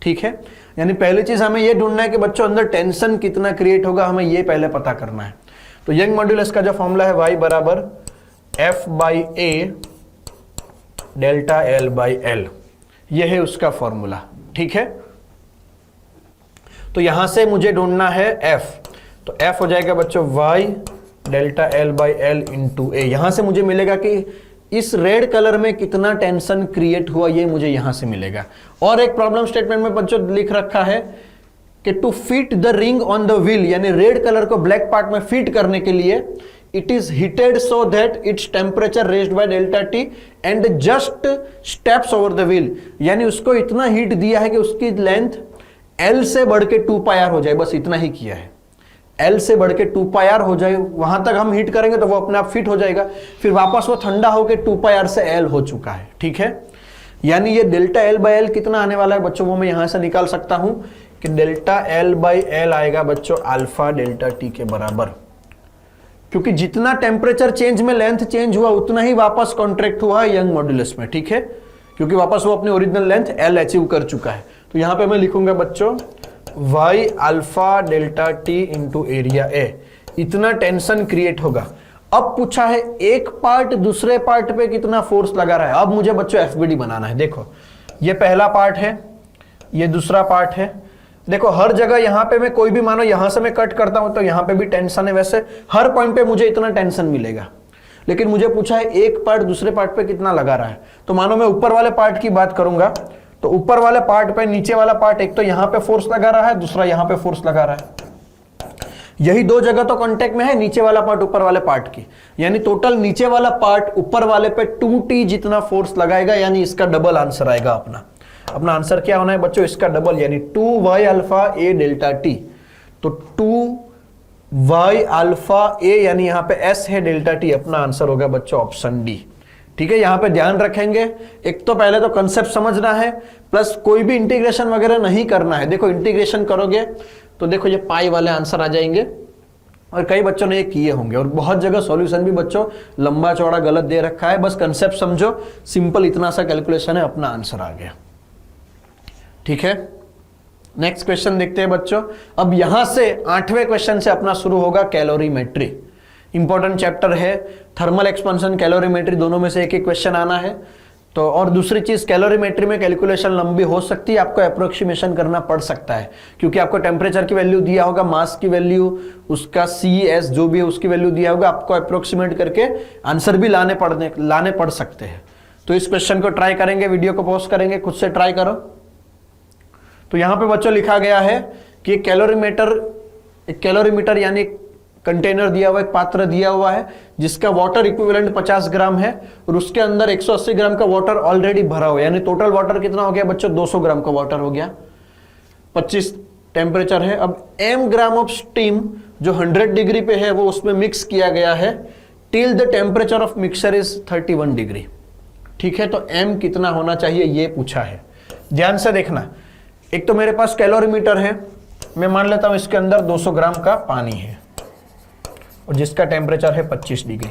ठीक है। यानी पहली चीज हमें ये ढूंढना है कि बच्चों अंदर टेंशन कितना क्रिएट होगा, हमें ये पहले पता करना है। तो यंग मॉड्यूलस का जो फॉर्मूला है y बराबर F/A डेल्टा L/L, ये है उसका फॉर्मूला, ठीक है। तो यहां से मुझे ढूंढना है F, तो F हो जाएगा बच्चों y delta L/L into A। यहां से मुझे मिलेगा कि इस रेड कलर में कितना टेंशन क्रिएट हुआ, ये मुझे यहां से मिलेगा। और एक प्रॉब्लम स्टेटमेंट में बच्चों लिख रखा है कि to fit the ring on the wheel, यानी रेड कलर को ब्लैक पार्ट में फिट करने के लिए it is heated so that its temperature raised by delta T and just steps over the wheel, यानी उसको इतना हीट दिया है कि उसकी लेंथ L से बढ़ के 2 पाई r हो जाए, बस इतना ही किया है। L से बढ़ के 2 पाई r हो जाए, वहां तक हम हीट करेंगे तो वो अपने आप फिट हो जाएगा, फिर वापस वो ठंडा होकर 2 पाई r से L हो चुका है, ठीक है। यानी ये डेल्टा L/L कितना आने वाला है बच्चों, वो मैं यहां से निकाल सकता हूं कि डेल्टा L/L आएगा बच्चों अल्फा डेल्टा T के बराबर, क्योंकि जितना टेम्परेचर चेंज में लेंथ चेंज हुआ उतना ही वापस कॉन्ट्रैक्ट हुआ है यंग मॉड्यूलस में, ठीक है, क्योंकि वापस वो अपनी ओरिजिनल लेंथ L अचीव कर चुका है। तो यहां पे मैं लिखूंगा बच्चों y alpha delta T into area A, इतना टेंशन क्रिएट होगा। अब पूछा है एक पार्ट दूसरे पार्ट पे कितना फोर्स लगा रहा है। अब मुझे बच्चों FBD बनाना है। देखो ये पहला पार्ट है, ये दूसरा पार्ट है। देखो हर जगह यहां पे मैं कोई भी मानो यहां से मैं कट करता हूं तो यहां पे भी टेंशन है, वैसे हर पॉइंट पे मुझे इतना टेंशन मिलेगा। लेकिन मुझे पूछा है एक पार्ट दूसरे पार्ट पे कितना लगा रहा है। तो मानो मैं ऊपर वाले पार्ट की बात करूंगा, तो ऊपर वाले पार्ट पे नीचे वाला पार्ट एक तो यहां पे फोर्स लगा रहा है, दूसरा यहां पे फोर्स लगा रहा है। यही दो जगह तो कांटेक्ट में है, नीचे वाला पार्ट ऊपर वाले पार्ट की, यानी टोटल नीचे वाला पार्ट ऊपर वाले पे 2T जितना फोर्स लगाएगा, यानी इसका डबल आंसर आएगा। अपना आंसर क्या होना है बच्चों, इसका डबल, यानी 2y alpha A delta T। तो 2y अल्फा A यानी यहां पे S है, डेल्टा T, अपना आंसर होगा बच्चों ऑप्शन डी, ठीक है। यहां पे ध्यान रखेंगे, एक तो पहले तो कंसेप्ट समझना है, प्लस कोई भी इंटीग्रेशन वगैरह नहीं करना है। देखो इंटीग्रेशन करोगे तो देखो ये पाई वाले आंसर आ जाएंगे, और कई बच्चों ने ये किए होंगे, और बहुत जगह सॉल्यूशन भी बच्चों लंबा चौड़ा गलत दे रखा है, बस कंसेप्ट समझो, सिंपल इतना सा कैलकुलेशन है, अपना आंसर आ गया। ठीक है, नेक्स्ट क्वेश्चन देखते हैं बच्चों। अब यहां से 8वें क्वेश्चन से अपना शुरू होगा कैलोरीमेट्री। इंपॉर्टेंट चैप्टर है, थर्मल एक्सपेंशन, कैलोरीमेट्री, दोनों में से एक एक क्वेश्चन आना है। तो और दूसरी चीज, कैलोरीमेट्री में कैलकुलेशन लंबी हो सकती है, आपको अप्रोक्सीमेशन करना पड़ सकता है, क्योंकि आपको टेम्परेचर की वैल्यू दिया होगा, मास की वैल्यू, उसका CS जो भी है उसकी वैल्यू दिया होगा, आपको अप्रोक्सीमेट करके आंसर भी लाने पड़ सकते हैं। तो इस क्वेश्चन को ट्राई करेंगे, वीडियो को पॉज करेंगे, खुद से ट्राई करो। तो यहां पे बच्चों लिखा गया है कि कैलोरीमीटर यानी कंटेनर दिया हुआ, एक पात्र दिया हुआ है जिसका वाटर इक्विवेलेंट 50 ग्राम है, और उसके अंदर 180 ग्राम का वाटर ऑलरेडी भरा हुआ है, यानी टोटल वाटर कितना हो गया बच्चों, 200 ग्राम का वाटर हो गया। 25 टेम्परेचर है। अब m ग्राम ऑफ स्टीम जो 100 डिग्री पे है वो उसमें मिक्स किया गया है till the temperature of mixture is 31 degree. ठीक है, तो m कितना होना चाहिए ये पूछा है। ध्यान से देखना, एक तो मेरे पास कैलोरीमीटर है, मैं मान लेता हूं इसके अंदर 200 ग्राम का पानी है और जिसका टेम्परेचर है 25 डिग्री।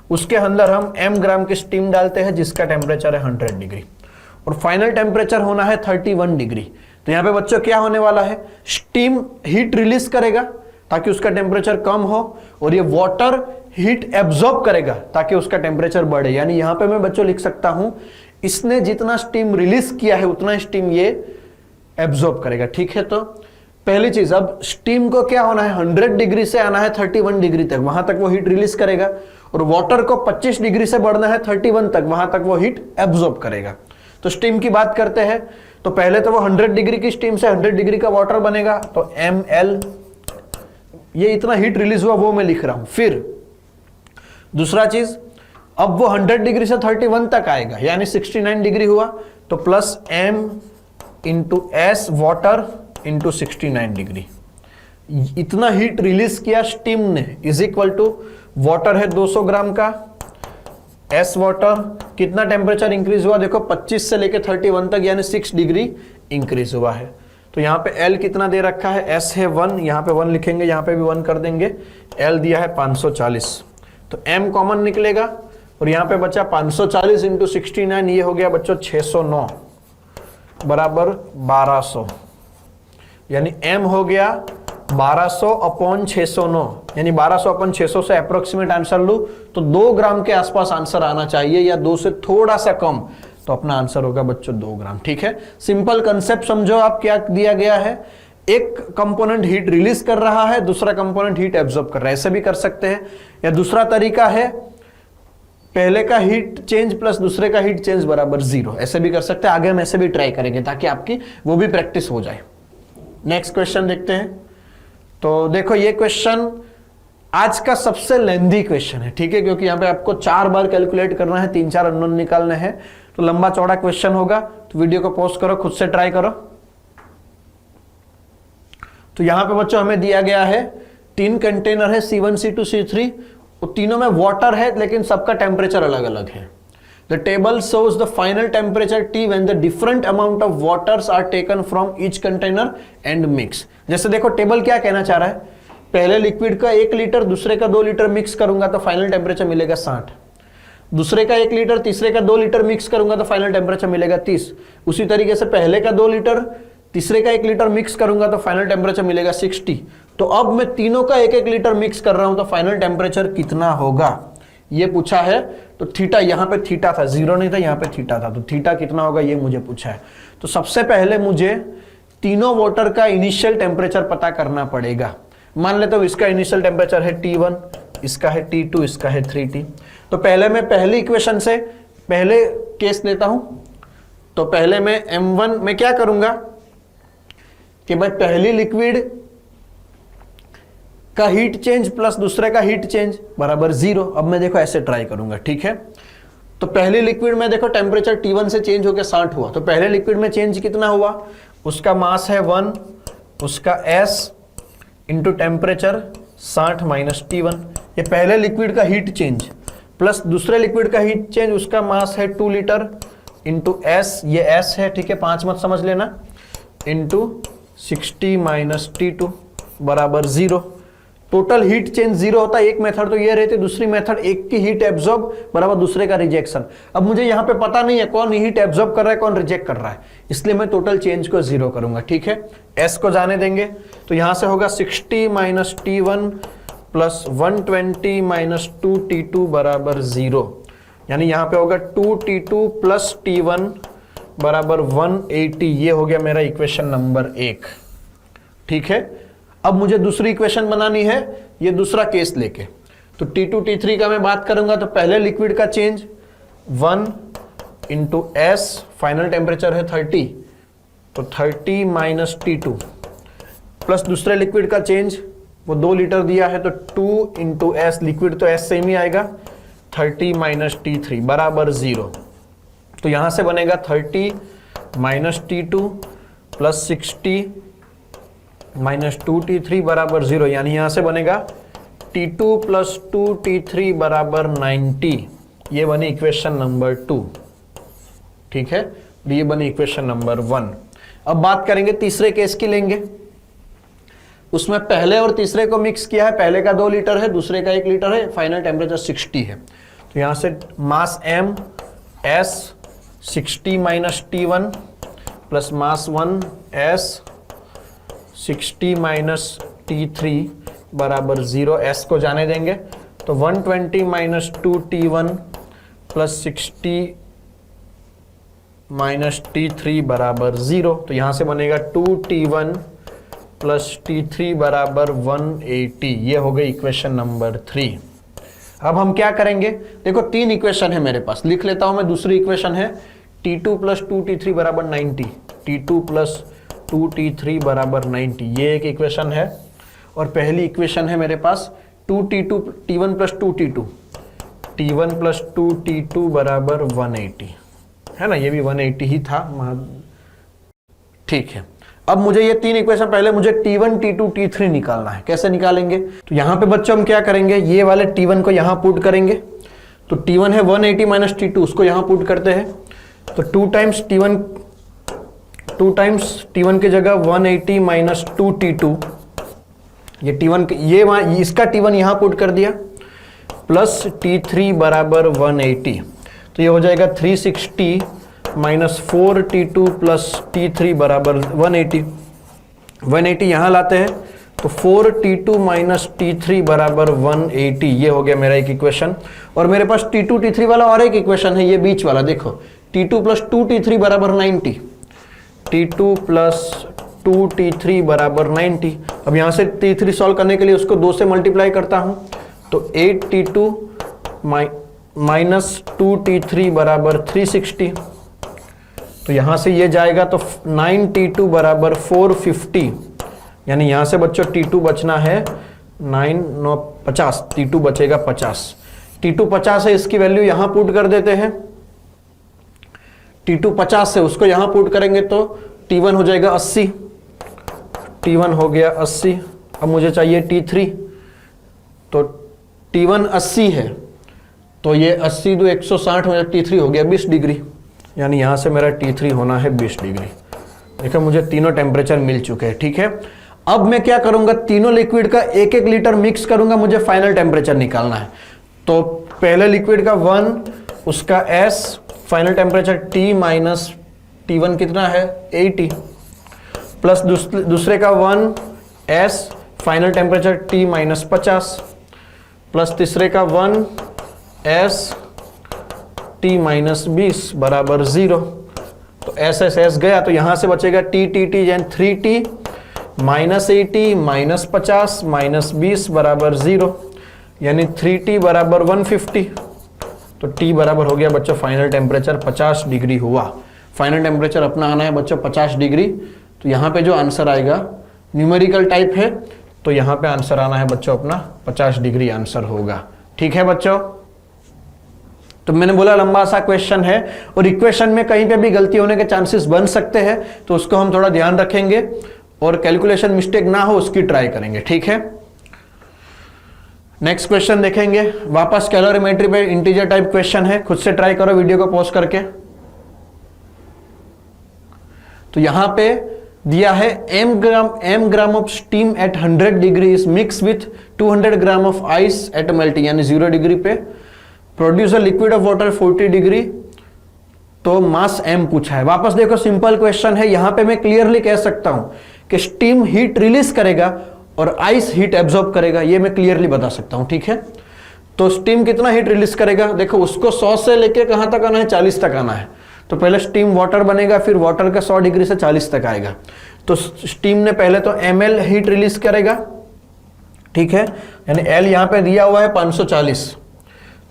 उसके अंदर हम m ग्राम की स्टीम डालते हैं जिसका टेम्परेचर है 100 डिग्री, और फाइनल टेम्परेचर होना है 31 डिग्री। तो यहां पे बच्चों क्या होने वाला है, स्टीम हीट रिलीज करेगा ताकि उसका टेम्परेचर कम हो, और ये वाटर हीट एब्जॉर्ब करेगा ताकि उसका टेम्परेचर बढ़े। यानी यहां पे मैं बच्चों लिख सकता हूं, इसने जितना स्टीम रिलीज किया है उतना स्टीम ये एब्जॉर्ब करेगा। ठीक है, तो पहली चीज, अब स्टीम को क्या होना है, 100 डिग्री से आना है 31 डिग्री तक, वहां तक वो हीट रिलीज करेगा, और वाटर को 25 डिग्री से बढ़ना है 31 तक, वहां तक वो हीट एब्जॉर्ब करेगा। तो स्टीम की बात करते हैं, तो पहले तो वो 100 डिग्री की स्टीम से 100 डिग्री का वाटर बनेगा, तो ml, ये इतना हीट रिलीज हुआ वो मैं लिख रहा हूं। फिर दूसरा चीज, अब वो 100 डिग्री से 31 तक आएगा, यानी 69 डिग्री हुआ, तो plus m into S water into 69 degree, इतना हीट रिलीज किया स्टीम ने, इज इक्वल टू वाटर है 200 ग्राम का, S वाटर, कितना टेम्परेचर इंक्रीज हुआ देखो, 25 से लेके 31 तक, यानी 6 डिग्री इंक्रीज हुआ है। तो यहाँ पे L कितना दे रखा है, S है 1, यहाँ पे 1 लिखेंगे, यहाँ पे भी 1 कर देंगे, L दिया है 540, तो M कॉमन निकलेगा, और यहाँ पे बचा 540 इंटू 69, ये हो गया बच्चों 609 बराबर 1200, यानी m हो गया 1200 अपॉन 609, यानी 1200 अपॉन 600 से अप्रोक्सीमेट आंसर लूं तो 2 ग्राम के आसपास आंसर आना चाहिए, या 2 से थोड़ा सा कम, तो अपना आंसर होगा बच्चों 2 ग्राम। ठीक है, सिंपल कंसेप्ट समझो आप, क्या दिया गया है, एक कंपोनेंट हीट रिलीज कर रहा है, दूसरा कंपोनेंट हीट एब्जॉर्ब कर रहा है, ऐसे भी कर सकते हैं। या दूसरा तरीका है, पहले का हीट चेंज प्लस दूसरे का हीट चेंज बराबर 0, ऐसे भी कर सकते हैं। आगे हम ऐसे भी ट्राई करेंगे ताकि आपकी वो भी प्रैक्टिस हो जाए। नेक्स्ट क्वेश्चन देखते हैं। तो देखो, ये क्वेश्चन आज का सबसे लेंथी क्वेश्चन है, ठीक है, क्योंकि यहाँ पे आपको 4 बार कैलकुलेट करना है, 3-4 अननोन निकालने हैं, तो लंबा चौड़ा क्वेश्चन होगा। तो वीडियो को पॉज करो, खुद से ट्राई करो। तो यहां पे बच्चों हमें दिया गया है 3 कंटेनर है, C1 C2 C3, और तीनों में वाटर है, लेकिन सबका टेम्परेचर अलग अलग है। The table shows the final temperature T when the different amount of waters are taken from each container and mix। जैसे देखो टेबल क्या कहना चाह रहा है, पहले लिक्विड का 1 लीटर दूसरे का 2 लीटर मिक्स करूंगा तो फाइनल टेम्परेचर मिलेगा 60, दूसरे का 1 लीटर तीसरे का 2 लीटर मिक्स करूंगा तो फाइनल टेम्परेचर मिलेगा 30। उसी तरीके से पहले का 2 लीटर तीसरे का 1 लीटर मिक्स करूंगा तो फाइनल टेम्परेचर मिलेगा 60। तो अब मैं तीनों का 1-1 लीटर मिक्स कर रहा हूं तो फाइनल टेम्परेचर कितना होगा ये पूछा है। तो थीटा, यहां पे थीटा था, 0 नहीं था, यहां पे थीटा था, तो थीटा कितना होगा ये मुझे पूछा है। तो सबसे पहले मुझे तीनों वाटर का इनिशियल टेम्परेचर पता करना पड़ेगा। मान लेते हो इसका इनिशियल टेम्परेचर है T1, इसका है T2, इसका है 3T। तो पहले मैं पहली इक्वेशन से पहले केस लेता हूं। तो पहले मैं M1 में क्या करूंगा कि भाई पहली लिक्विड का हीट चेंज प्लस दूसरे का हीट चेंज बराबर 0। अब मैं देखो ऐसे ट्राई करूंगा, ठीक है। तो पहली लिक्विड में देखो टेम्परेचर T1 से चेंज होकर 60 हुआ, तो पहले लिक्विड में चेंज कितना हुआ, उसका मास है 1, उसका S into temperature 60 minus T1। ये पहले लिक्विड का हीट चेंज प्लस दूसरे लिक्विड का हीट चेंज, उसका मास है 2 लीटर इंटू S, ये S है, ठीक है, 5 मत समझ लेना, इंटू 60 माइनस T2 बराबर 0। टोटल हीट चेंज जीरो होता है। एक मेथड तो ये रहती है, दूसरी मेथड एक की हीट एब्जॉर्ब बराबर दूसरे का रिजेक्शन। अब मुझे यहाँ पे पता नहीं है कौन हीट एब्जॉर्ब कर रहा है कौन रिजेक्ट कर रहा है, इसलिए मैं टोटल चेंज को जीरो करूंगा। ठीक है, एस को जाने देंगे, तो यहां से होगा 60 minus T1 plus 120 minus 2T2 बराबर 0, यानी यहां पे होगा 2T2 प्लस T1 बराबर 180। ये हो गया मेरा इक्वेशन नंबर 1। ठीक है, अब मुझे दूसरी इक्वेशन बनानी है, ये दूसरा केस लेके। तो T2 T3 का मैं बात करूंगा, तो पहले लिक्विड का change 1 into S, final temperature है 30, तो 30 माइनस T2 प्लस दूसरे लिक्विड का चेंज, वो 2 लीटर दिया है तो 2 इंटू एस, लिक्विड तो एस सेम ही आएगा, 30 माइनस T3 बराबर 0। तो यहां से बनेगा 30 minus T2 plus 60 minus 2T3 बराबर 0, यानी यहां से बनेगा T2 प्लस 2T3 बराबर 90। ये बनी इक्वेशन नंबर 2। ठीक है, ये बनी इक्वेशन नंबर 1। अब बात करेंगे तीसरे केस की लेंगे, उसमें पहले और तीसरे को मिक्स किया है, पहले का 2 लीटर है, दूसरे का 1 लीटर है, फाइनल टेम्परेचर 60 है। तो यहां से मास m s 60 minus T1 plus mass 1 s 60 minus T3 बराबर 0, s को जाने देंगे, तो 120 minus 2T1 plus 60 minus T3 बराबर 0। तो यहां से बनेगा 2T1 प्लस T3 बराबर 180। ये हो गई इक्वेशन नंबर 3। अब हम क्या करेंगे, देखो 3 इक्वेशन है मेरे पास, लिख लेता हूं मैं। दूसरी इक्वेशन है T2 प्लस 2T3 बराबर 90, T2 प्लस 2T3 बराबर 90, ये एक इक्वेशन है। और पहली इक्वेशन है मेरे पास T1 plus 2T2, T1 plus 2T2 बराबर 180, है ना, ये भी 180 ही था। ठीक है, अब मुझे ये 3 इक्वेशन, पहले मुझे T1 T2 T3 निकालना है। कैसे निकालेंगे, तो यहां पे बच्चों हम क्या करेंगे, ये वाले T1 को यहां पुट करेंगे, तो T1 है 180 माइनस T2, उसको यहां पुट करते हैं, तो 2 टाइम्स T1 की जगह 180 माइनस 2T2, ये T1 ये इसका T1 यहां पुट कर दिया, प्लस T3 बराबर 180, तो ये हो जाएगा 360 माइनस 4T2 प्लस T3 बराबर 180 यहां लाते हैं, तो 4T2 माइनस T3 बराबर 180। ये हो गया मेरा एक इक्वेशन। और मेरे पास T2 T3 वाला और एक इक्वेशन है, ये बीच वाला देखो, T2 प्लस 2T3 बराबर 90, T2 प्लस 2T3 बराबर 90। अब यहां से T3 सॉल्व करने के लिए उसको 2 से मल्टीप्लाई करता हूं, तो 8T2 माइनस 2T3 बराबर 360, तो यहां से ये जाएगा तो 9T2 बराबर 450, यानी यहां से बच्चों T2 बचना है 9 9 50, T2 बचेगा 50। T2 50 है, इसकी वैल्यू यहां पुट कर देते हैं, T2 50 है, उसको यहां पुट करेंगे तो T1 हो जाएगा 80, T1 हो गया 80। अब मुझे चाहिए T3, तो T1 80 है, तो ये 80 दो 160 हो जाए, T3 हो गया 20 डिग्री, यानी यहां से मेरा T3 होना है 20 डिग्री। देखो मुझे तीनों टेम्परेचर मिल चुके हैं। ठीक है, अब मैं क्या करूंगा, तीनों लिक्विड का 1-1 लीटर मिक्स करूंगा, मुझे फाइनल टेम्परेचर निकालना है। तो पहले लिक्विड का 1, उसका S, final temperature T minus T1 कितना है 80, प्लस दूसरे का 1 S, final temperature T minus 50, plus तीसरे का 1 S T माइनस 20 बराबर 0। तो S गया, तो यहां से बचेगा T यानी 3T माइनस 80 माइनस 50 माइनस 20 बराबर 0, यानी 3T बराबर 150। तो T बराबर हो गया बच्चों फाइनल टेम्परेचर 50 डिग्री हुआ। फाइनल टेम्परेचर अपना आना है बच्चों 50 डिग्री। तो यहाँ पे जो आंसर आएगा न्यूमेरिकल टाइप है, तो यहाँ पे आंसर आना है बच्चों अपना 50 डिग्री आंसर होगा। ठीक है बच्चों, तो मैंने बोला लंबा सा क्वेश्चन है और इक्वेशन में कहीं पे भी गलती होने के चांसेस बन सकते हैं, तो उसको हम थोड़ा ध्यान रखेंगे और कैलकुलेशन मिस्टेक ना हो उसकी ट्राई करेंगे। ठीक है, नेक्स्ट क्वेश्चन देखेंगे। वापस कैलोरीमेट्री पे इंटीजर टाइप क्वेश्चन है, खुद से ट्राई करो वीडियो को पॉज करके। तो यहां पे दिया है m gram of steam eight 100 degree is mix with 200 gram of ice eight melting यानी 0 डिग्री पे, produce a liquid of water 40 degree, तो मास m पूछा है। वापस देखो सिंपल क्वेश्चन है, यहां पे मैं क्लियरली कह सकता हूं कि स्टीम हीट रिलीज करेगा और आइस हीट एब्जॉर्ब करेगा, ये मैं क्लियरली बता सकता हूं, ठीक है। तो स्टीम कितना हीट रिलीज करेगा, देखो उसको 100 से लेके कहां तक आना है, 40 तक आना है। तो पहले स्टीम वाटर बनेगा, फिर वाटर का 100 डिग्री से 40 तक आएगा। तो स्टीम ने पहले तो ml हीट रिलीज करेगा, ठीक है, यानी L यहां पे दिया हुआ है 540,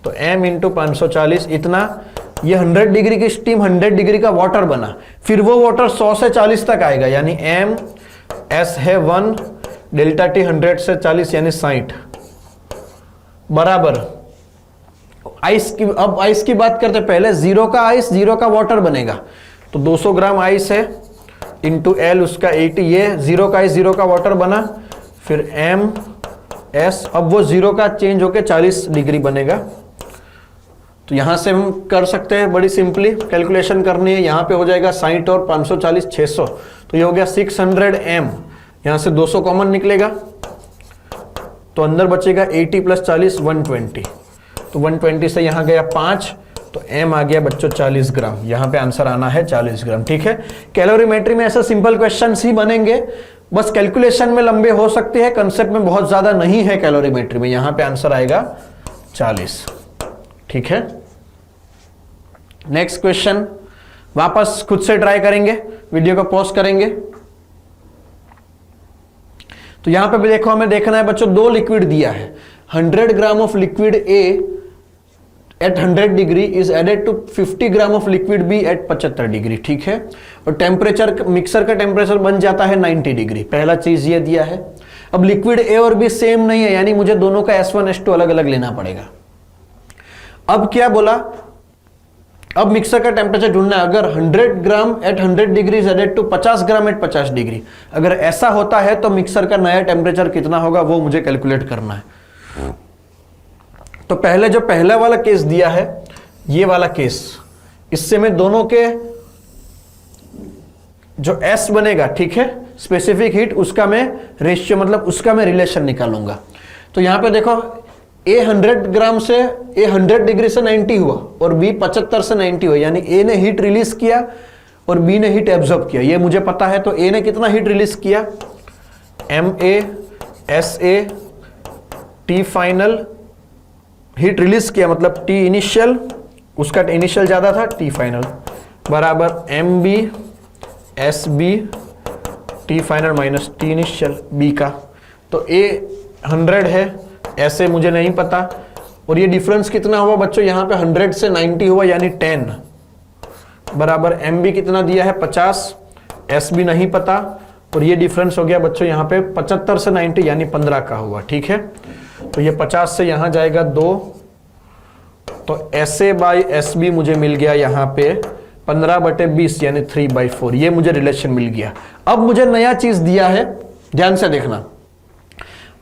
तो m इंटू 540 इतना, ये 100 डिग्री की स्टीम 100 डिग्री का वाटर बना, फिर वो वाटर 100 से 40 तक आएगा, यानी m s है 1 डेल्टा टी 100 से 40 यानी 60 बराबर आइस की। अब आइस की बात करते हैं, पहले 0 का आइस 0 का वाटर बनेगा, तो 200 ग्राम आइस है इंटू L उसका 80, ये 0 का आइस 0 का वाटर बना, फिर m s, अब वो 0 का चेंज होके 40 डिग्री बनेगा। तो यहां से हम कर सकते हैं, बड़ी सिंपली कैलकुलेशन करनी है, यहां पे हो जाएगा 60 और 540 600, तो ये हो गया 600 m, यहां से 200 कॉमन निकलेगा, तो अंदर बचेगा 80 प्लस 40 120, तो 120 से यहां गया 5, तो m आ गया बच्चों 40 ग्राम, यहां पे आंसर आना है 40 ग्राम, ठीक है। कैलोरीमेट्री में ऐसे सिंपल क्वेश्चंस ही बनेंगे, बस कैलकुलेशन में लंबे हो सकते हैं, कंसेप्ट में बहुत ज्यादा नहीं है कैलोरीमेट्री में, यहां पे आंसर आएगा 40, ठीक है। नेक्स्ट क्वेश्चन वापस खुद से ट्राई करेंगे, वीडियो को पॉज करेंगे। तो यहां पे भी देखो, हमें देखना है बच्चों, दो लिक्विड दिया है, 100 gram of liquid A at 100 degree is added to 50 gram of liquid B at 75 degree, ठीक है। और टेम्परेचर, मिक्सर का टेम्परेचर बन जाता है 90 डिग्री, पहला चीज ये दिया है। अब लिक्विड A और B सेम नहीं है, यानी मुझे दोनों का S1 S2 अलग अलग लेना पड़ेगा। अब क्या बोला, अब मिक्सर का टेम्परेचर ढूंढना है, अगर 100 gram at 100 degree is added to 50 gram at 50 degree, अगर ऐसा होता है तो मिक्सर का नया टेम्परेचर कितना होगा वो मुझे कैलकुलेट करना है। तो पहले जो पहला वाला केस दिया है, ये वाला केस, इससे मैं दोनों के जो S बनेगा, ठीक है, स्पेसिफिक हीट, उसका मैं रेशियो मतलब उसका मैं रिलेशन निकालूंगा। तो यहां पे देखो A 100 ग्राम से A 100 डिग्री से 90 हुआ और B 75 से 90 हुआ, यानी A ने हीट रिलीज किया और B ने हीट एब्जॉर्ब किया, ये मुझे पता है। तो A ने कितना हीट रिलीज किया, MA SA T final heat release किया, मतलब T इनिशियल, उसका इनिशियल ज्यादा था, T फाइनल बराबर MB SB T final minus T initial B का। तो A 100 है, ऐसे मुझे नहीं पता, और ये डिफरेंस कितना हुआ बच्चों, यहां पे 100 से 90 हुआ यानी 10 बराबर MB कितना दिया है 50, SB नहीं पता, और ये डिफरेंस हो गया बच्चों यहाँ पे 75 से 90 यानी 15 का हुआ, ठीक है। तो ये 50 से यहां जाएगा 2, तो SA बाई SB मुझे मिल गया यहाँ पे 15/20 यानी 3/4, ये मुझे रिलेशन मिल गया। अब मुझे नया चीज दिया है, ध्यान से देखना,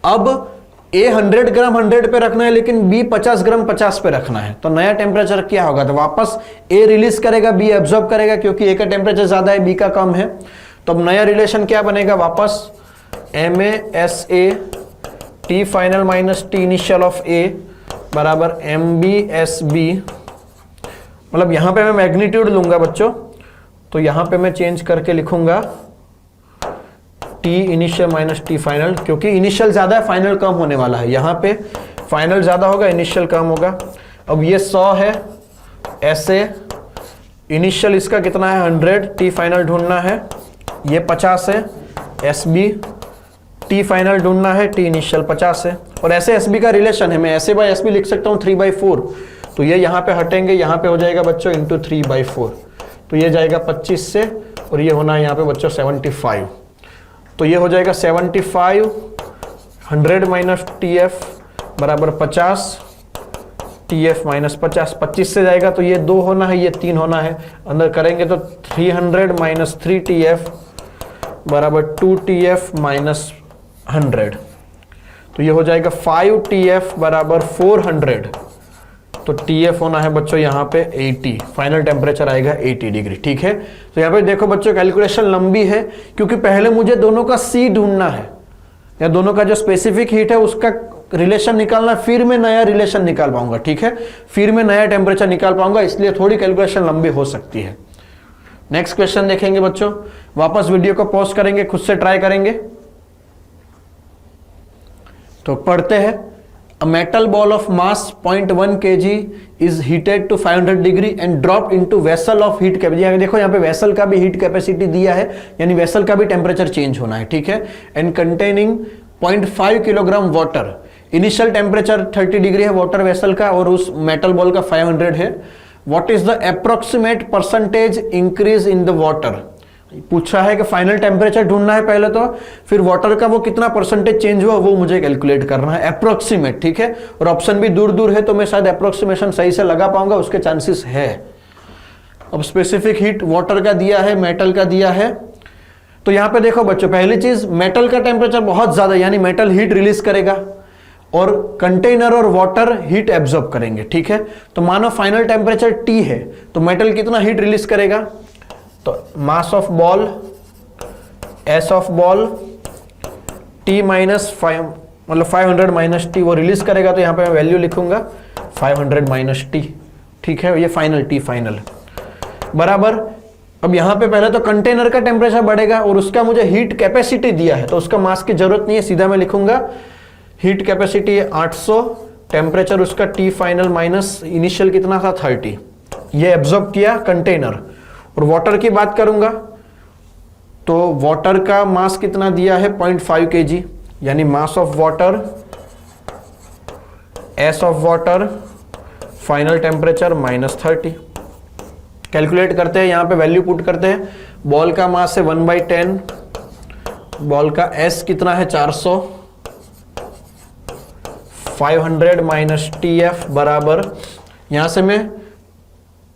अब A 100 ग्राम 100 पे रखना है, लेकिन B 50 ग्राम 50 पे रखना है। तो नया टेम्परेचर क्या होगा, तो वापस A रिलीज करेगा, B एब्जॉर्ब करेगा, क्योंकि A का टेम्परेचर ज्यादा है, B का कम है। तो अब नया रिलेशन क्या बनेगा, वापस MA SA T final minus T initial of A बराबर MB SB, मतलब यहां पे मैं मैग्नीट्यूड लूंगा बच्चों, तो यहां पे मैं चेंज करके लिखूंगा T initial minus T final, क्योंकि इनिशियल ज्यादा है, फाइनल कम होने वाला है, यहाँ पे फाइनल ज्यादा होगा, इनिशियल कम होगा। अब ये 100 है, ऐसे इनिशियल इसका कितना है 100, T फाइनल ढूंढना है, ये 50 है, SB T फाइनल ढूंढना है, T इनिशियल 50 है, और ऐसे SB का रिलेशन है, मैं ऐसे बाय SB लिख सकता हूँ 3/4, तो ये यहाँ पे हटेंगे, यहाँ पे हो जाएगा बच्चों इंटू 3/4, तो ये जाएगा 25 से, और ये होना है यहाँ पे बच्चों 75, तो ये हो जाएगा 75, 100 माइनस TF बराबर 50, TF माइनस 50, 25 से जाएगा तो ये 2 होना है, ये 3 होना है, अंदर करेंगे तो 300 माइनस 3TF बराबर 2TF माइनस 100, तो ये हो जाएगा 5TF बराबर 400, तो TF होना है बच्चों यहाँ पे 80, फाइनल टेम्परेचर आएगा 80 डिग्री। ठीक है, तो यहाँ पे देखो बच्चों कैलकुलेशन लंबी है क्योंकि पहले मुझे दोनों का C ढूंढना है, या दोनों का जो स्पेसिफिक हीट है उसका रिलेशन निकालना, फिर मैं नया रिलेशन निकाल पाऊंगा। ठीक है, फिर मैं नया टेम्परेचर निकाल पाऊंगा, इसलिए थोड़ी कैलकुलेशन लंबी हो सकती है। नेक्स्ट क्वेश्चन देखेंगे बच्चों, वापस वीडियो को पॉज करेंगे, खुद से ट्राई करेंगे। तो पढ़ते हैं, A metal ball of mass 0.1 kg is heated to 500 degree and dropped into vessel of heat capacity। देखो यहाँ पे वेसल का भी हीट कैपेसिटी दिया है, यानी वेसल का भी टेम्परेचर चेंज होना है। ठीक है, and containing 0.5 kilogram water. Initial temperature 30 degree है वाटर वेसल का और उस मेटल बॉल का 500 है। What is the approximate percentage increase in the water. पूछा है कि फाइनल टेम्परेचर ढूंढना है पहले तो, फिर वाटर का वो कितना परसेंटेज चेंज हुआ वो मुझे कैलकुलेट करना है, अप्रोक्सीमेट। ठीक है, और ऑप्शन भी दूर दूर है तो मैं शायद अप्रोक्सीमेशन सही से लगा पाऊंगा, उसके चांसेस है। अब स्पेसिफिक हीट वाटर का दिया है, मेटल का दिया है। तो यहां पे देखो बच्चों, पहली चीज मेटल का टेम्परेचर बहुत ज्यादा, यानी मेटल हीट रिलीज करेगा और कंटेनर और वाटर हीट एब्जॉर्ब करेंगे। ठीक है, तो मानो फाइनल टेम्परेचर T है तो मेटल कितना हीट रिलीज करेगा, तो mass of ball S of ball T minus 5, मतलब 500 माइनस T वो रिलीज करेगा, तो यहां पे मैं वैल्यू लिखूंगा 500 माइनस T। ठीक है, ये फाइनल T फाइनल बराबर। अब यहां पे पहले तो कंटेनर का टेम्परेचर बढ़ेगा और उसका मुझे हीट कैपेसिटी दिया है तो उसका मास की जरूरत नहीं है, सीधा मैं लिखूंगा हीट कैपेसिटी है 800, टेम्परेचर उसका T फाइनल माइनस इनिशियल कितना था 30, ये एब्जॉर्ब किया कंटेनर। और वाटर की बात करूंगा तो वाटर का मास कितना दिया है 0.5 kg, यानी mass of water S of water final temperature minus 30। Calculate करते हैं, यहां पे वैल्यू पुट करते हैं। बॉल का मास है 1/10, बॉल का एस कितना है 400, 500 माइनस TF बराबर, यहां से मैं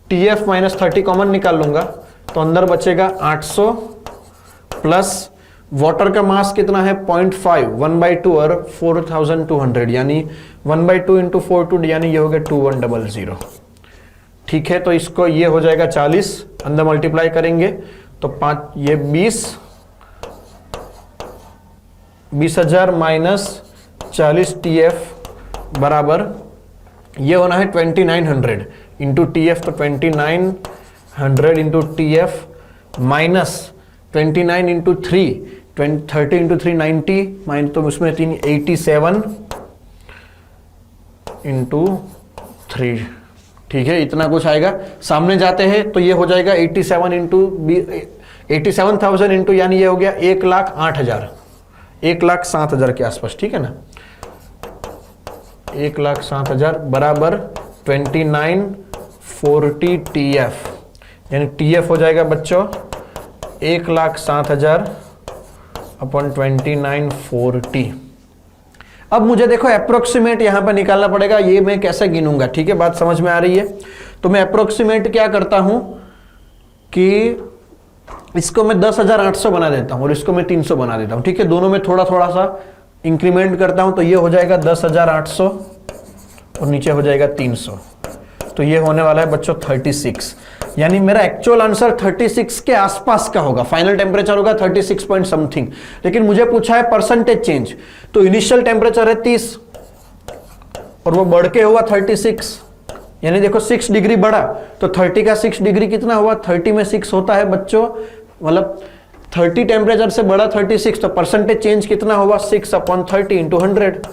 TF माइनस 30 कॉमन निकाल लूंगा तो अंदर बचेगा 800 प्लस वाटर का मास कितना है 0.5, 1/2 और 4200, यानी 1/2 इंटू 42 यानी ये हो गया 2100। ठीक है, तो इसको ये हो जाएगा 40, अंदर मल्टीप्लाई करेंगे तो 5 ये 20,000 माइनस 40 TF बराबर ये होना है 2900 इंटू TF, तो 2900 into TF minus 29 into 3, 30 into 3 90 minus, तो उसमें 87 इंटू 3। ठीक है, इतना कुछ आएगा। सामने जाते हैं तो ये हो जाएगा 87 इंटू 87,000 इंटू, यानी ये हो गया 1,08,000, 1,07,000 के आसपास। ठीक है ना, 1,07,000 बराबर 2940 TF, यानी TF हो जाएगा बच्चों 1,07,000 अपॉन 2940। अब मुझे देखो अप्रोक्सीमेट यहां पर निकालना पड़ेगा, ये मैं कैसे गिनूंगा। ठीक है, बात समझ में आ रही है। तो मैं अप्रोक्सीमेट क्या करता हूं कि इसको मैं 10,800 बना देता हूं और इसको मैं 300 बना देता हूं। ठीक है, दोनों में थोड़ा थोड़ा सा इंक्रीमेंट करता हूं, तो ये हो जाएगा 10,800 और नीचे हो जाएगा 300, तो ये होने वाला है बच्चों 36, यानी मेरा एक्चुअल आंसर 36 के आसपास का होगा। फाइनल टेम्परेचर होगा 36 पॉइंट समथिंग, लेकिन मुझे पूछा है परसेंटेज चेंज, तो इनिशियल टेम्परेचर है 30 और वो बढ़ के हुआ 36, यानी देखो 6 डिग्री बढ़ा, तो 30 का 6 डिग्री कितना हुआ, 30 में 6 होता है बच्चों, मतलब 30 टेम्परेचर से बढ़ा 36, तो परसेंटेज चेंज कितना हुआ 6/30 इंटू 100,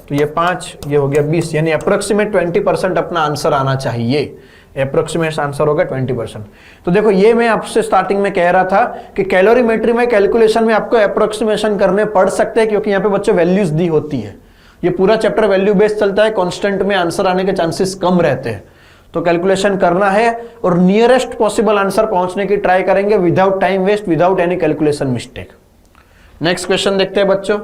तो ये 5, ये हो गया 20, यानी अप्रोक्सीमेट 20% अपना आंसर आना चाहिए। अप्रोक्सीमेट आंसर होगा 20%। तो देखो ये मैं आपसे स्टार्टिंग में कह रहा था कि कैलोरीमेट्री में कैलकुलेशन में आपको अप्रोक्सीमेशन करने पड़ सकते हैं, क्योंकि यहाँ पे बच्चों वैल्यूज दी होती है। ये पूरा चैप्टर वैल्यू बेस्ड चलता है, कांस्टेंट में आंसर आने के चांसेस कम रहते हैं, तो कैलकुलेशन करना है और नियरेस्ट पॉसिबल आंसर पहुंचने की ट्राई करेंगे without time waste, without any calculation mistake. Next question देखते हैं बच्चों,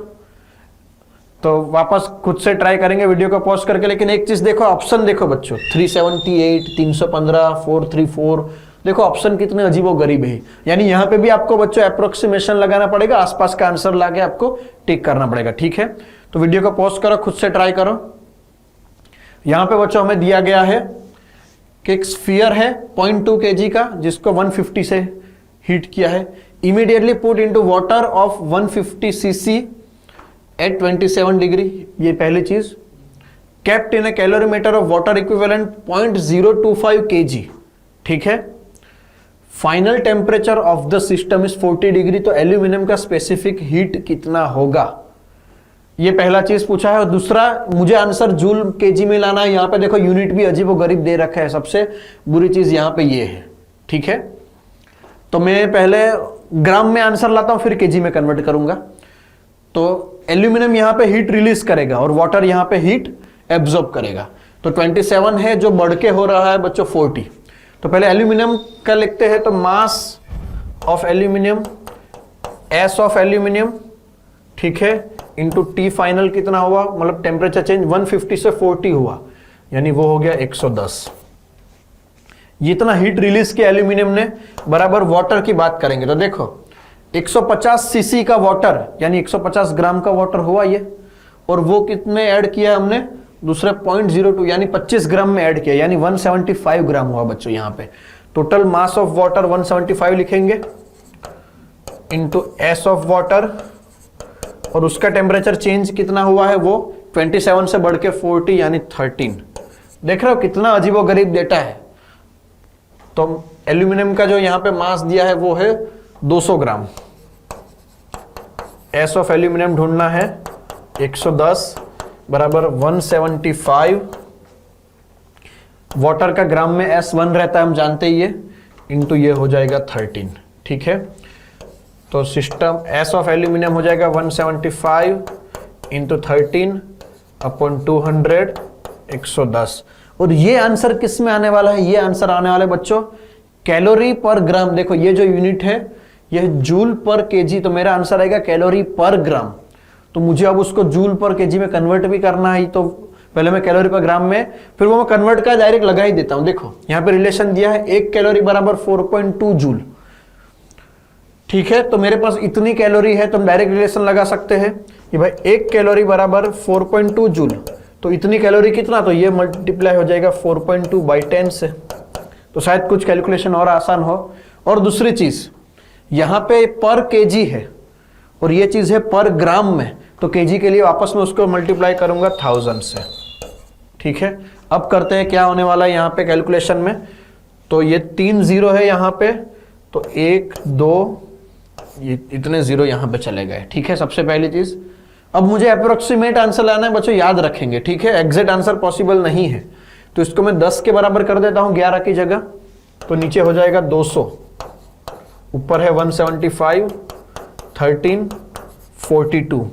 तो वापस खुद से ट्राई करेंगे वीडियो को पॉज करके। लेकिन एक चीज देखो, ऑप्शन देखो बच्चों, 378, 315, 434, देखो ऑप्शन कितने अजीबोगरीब है। यानी यहां पे भी आपको बच्चों अप्रोक्सीमेशन लगाना पड़ेगा, आसपास का आंसर लाके आपको टिक करना पड़ेगा। ठीक है, तो वीडियो को पॉज करो, खुद से ट्राई करो। यहां पे बच्चों हमें दिया गया है कि एक स्फीयर है 0.2 kg का जिसको 150 से हीट किया है। Immediately put into water of 150 cc at 27 degree, ये पहली चीज। Kept in a calorimeter of water equivalent 0.025 kg, ठीक है। Final temperature of the system is 40 degree, तो एल्यूमिनियम का स्पेसिफिक हीट कितना होगा, ये पहला चीज पूछा है। और दूसरा मुझे आंसर जूल केजी में लाना है। यहां पे देखो यूनिट भी अजीब गरीब दे रखा है, सबसे बुरी चीज यहां पे ये है, ठीक है। तो मैं पहले ग्राम में आंसर लाता हूं, फिर केजी में कन्वर्ट करूंगा। तो एल्यूमिनियम यहां पे हीट रिलीज करेगा और वाटर यहां पे हीट एब्जॉर्ब करेगा। तो 27 है जो बढ़ के हो रहा है बच्चों 40। तो पहले एल्यूमिनियम का लिखते हैं, तो mass of aluminium, S of aluminium, ठीक है, इंटू टी फाइनल कितना हुआ, मतलब टेम्परेचर चेंज 150 से 40 हुआ, यानी वो हो गया 110। जितना हीट रिलीज किया एल्यूमिनियम ने बराबर वाटर की बात करेंगे तो देखो 150 सीसी का वाटर यानी 150 ग्राम का वाटर हुआ ये, और वो कितने ऐड किया हमने, दूसरे 0.02 यानी 25 ग्राम में ऐड किया, यानी 175 ग्राम हुआ बच्चों। यहां पे टोटल मास ऑफ वाटर 175 लिखेंगे इंटू एस ऑफ वाटर, और उसका टेम्परेचर चेंज कितना हुआ है वो 27 से बढ़ के 40 यानी 13। देख रहे हो कितना अजीबोगरीब डेटा है। तो एल्यूमिनियम का जो यहां पे मास दिया है वो है 200 ग्राम। एस ऑफ एल्यूमिनियम ढूंढना है 110 बराबर 175, वाटर का ग्राम में S1 रहता है हम जानते ही है, इंटू ये हो जाएगा 13, ठीक है। तो सिस्टम एस ऑफ एल्यूमिनियम हो जाएगा 175 इंटू 13 अपॉन 200 110। और ये आंसर किस में आने वाला है, ये आंसर आने वाला है बच्चों कैलोरी पर ग्राम। देखो ये जो यूनिट है ये जूल पर केजी, तो मेरा आंसर आएगा कैलोरी पर ग्राम। तो मुझे अब उसको जूल पर केजी में कन्वर्ट भी करना है, तो पहले मैं कैलोरी पर ग्राम में, फिर वो मैं कन्वर्ट का डायरेक्ट लगा ही देता हूं। देखो यहां पे रिलेशन दिया है 1 कैलोरी बराबर 4.2 जूल, ठीक है। तो मेरे पास इतनी कैलोरी है तो हम डायरेक्ट रिलेशन लगा सकते हैं कि भाई 1 कैलोरी बराबर 4.2 जूल, तो इतनी कैलोरी कितना, तो ये मल्टीप्लाई हो जाएगा 4.2 बाई 10 से। तो शायद कुछ कैलकुलेशन और आसान हो। और दूसरी चीज यहां पे पर केजी है और ये चीज है पर ग्राम में, तो केजी के लिए वापस में उसको मल्टीप्लाई करूंगा 1000 से, ठीक है। अब करते हैं क्या होने वाला है यहां पे कैलकुलेशन में। तो ये 3 जीरो है यहां पे, तो 1 2 ये इतने जीरो यहां पे चले गए, ठीक है। सबसे पहली चीज अब मुझे अप्रोक्सीमेट आंसर लाना है बच्चों, याद रखेंगे, ठीक है। एग्जैक्ट आंसर पॉसिबल नहीं है, तो इसको मैं 10 के बराबर कर देता हूं 11 की जगह, तो नीचे हो जाएगा 200, ऊपर है 175 13 42।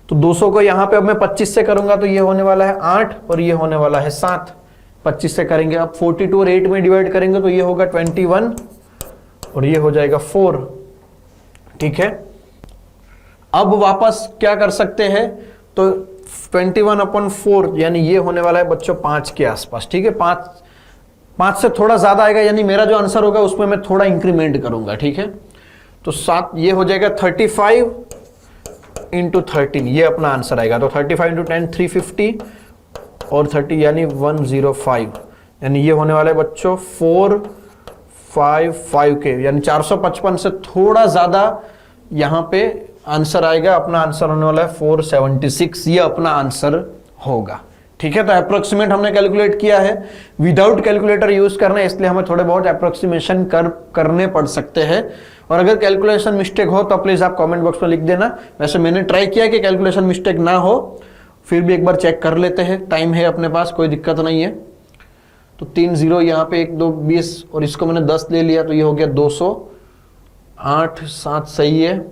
तो 200 को यहां पे अब मैं 25 से करूंगा तो ये होने वाला है 8 और ये होने वाला है 7। 25 से करेंगे, अब 42 और 8 में डिवाइड करेंगे तो ये होगा 21 और ये हो जाएगा 4, ठीक है। अब वापस क्या कर सकते हैं, तो 21/4 यानी ये होने वाला है बच्चों 5 के आसपास, ठीक है। 5 से थोड़ा ज्यादा आएगा, यानी मेरा जो आंसर होगा उसमें मैं थोड़ा इंक्रीमेंट करूंगा, ठीक है। तो 7 ये हो जाएगा 35 इंटू 13, ये अपना आंसर आएगा। तो 35 इंटू 10 350 और 30 यानी 105, यानी ये होने वाला है बच्चों 455 के, यानी 455 से थोड़ा ज्यादा यहां पे आंसर आएगा। अपना आंसर होने वाला है 476, ये अपना आंसर होगा, ठीक है। तो अप्रोक्सीमेट हमने कैलकुलेट किया है, विदाउट कैलकुलेटर यूज करना है, इसलिए हमें थोड़े बहुत अप्रोक्सीमेशन करने पड़ सकते हैं। और अगर कैलकुलेशन मिस्टेक हो तो प्लीज आप कमेंट बॉक्स में लिख देना। वैसे मैंने ट्राई किया कि कैलकुलेशन मिस्टेक ना हो, फिर भी एक बार चेक कर लेते हैं, टाइम है अपने पास, कोई दिक्कत नहीं है। तो 3 जीरो यहाँ पे 1 2 20 और इसको मैंने 10 ले लिया, तो ये हो गया 200, 8 7 सही है,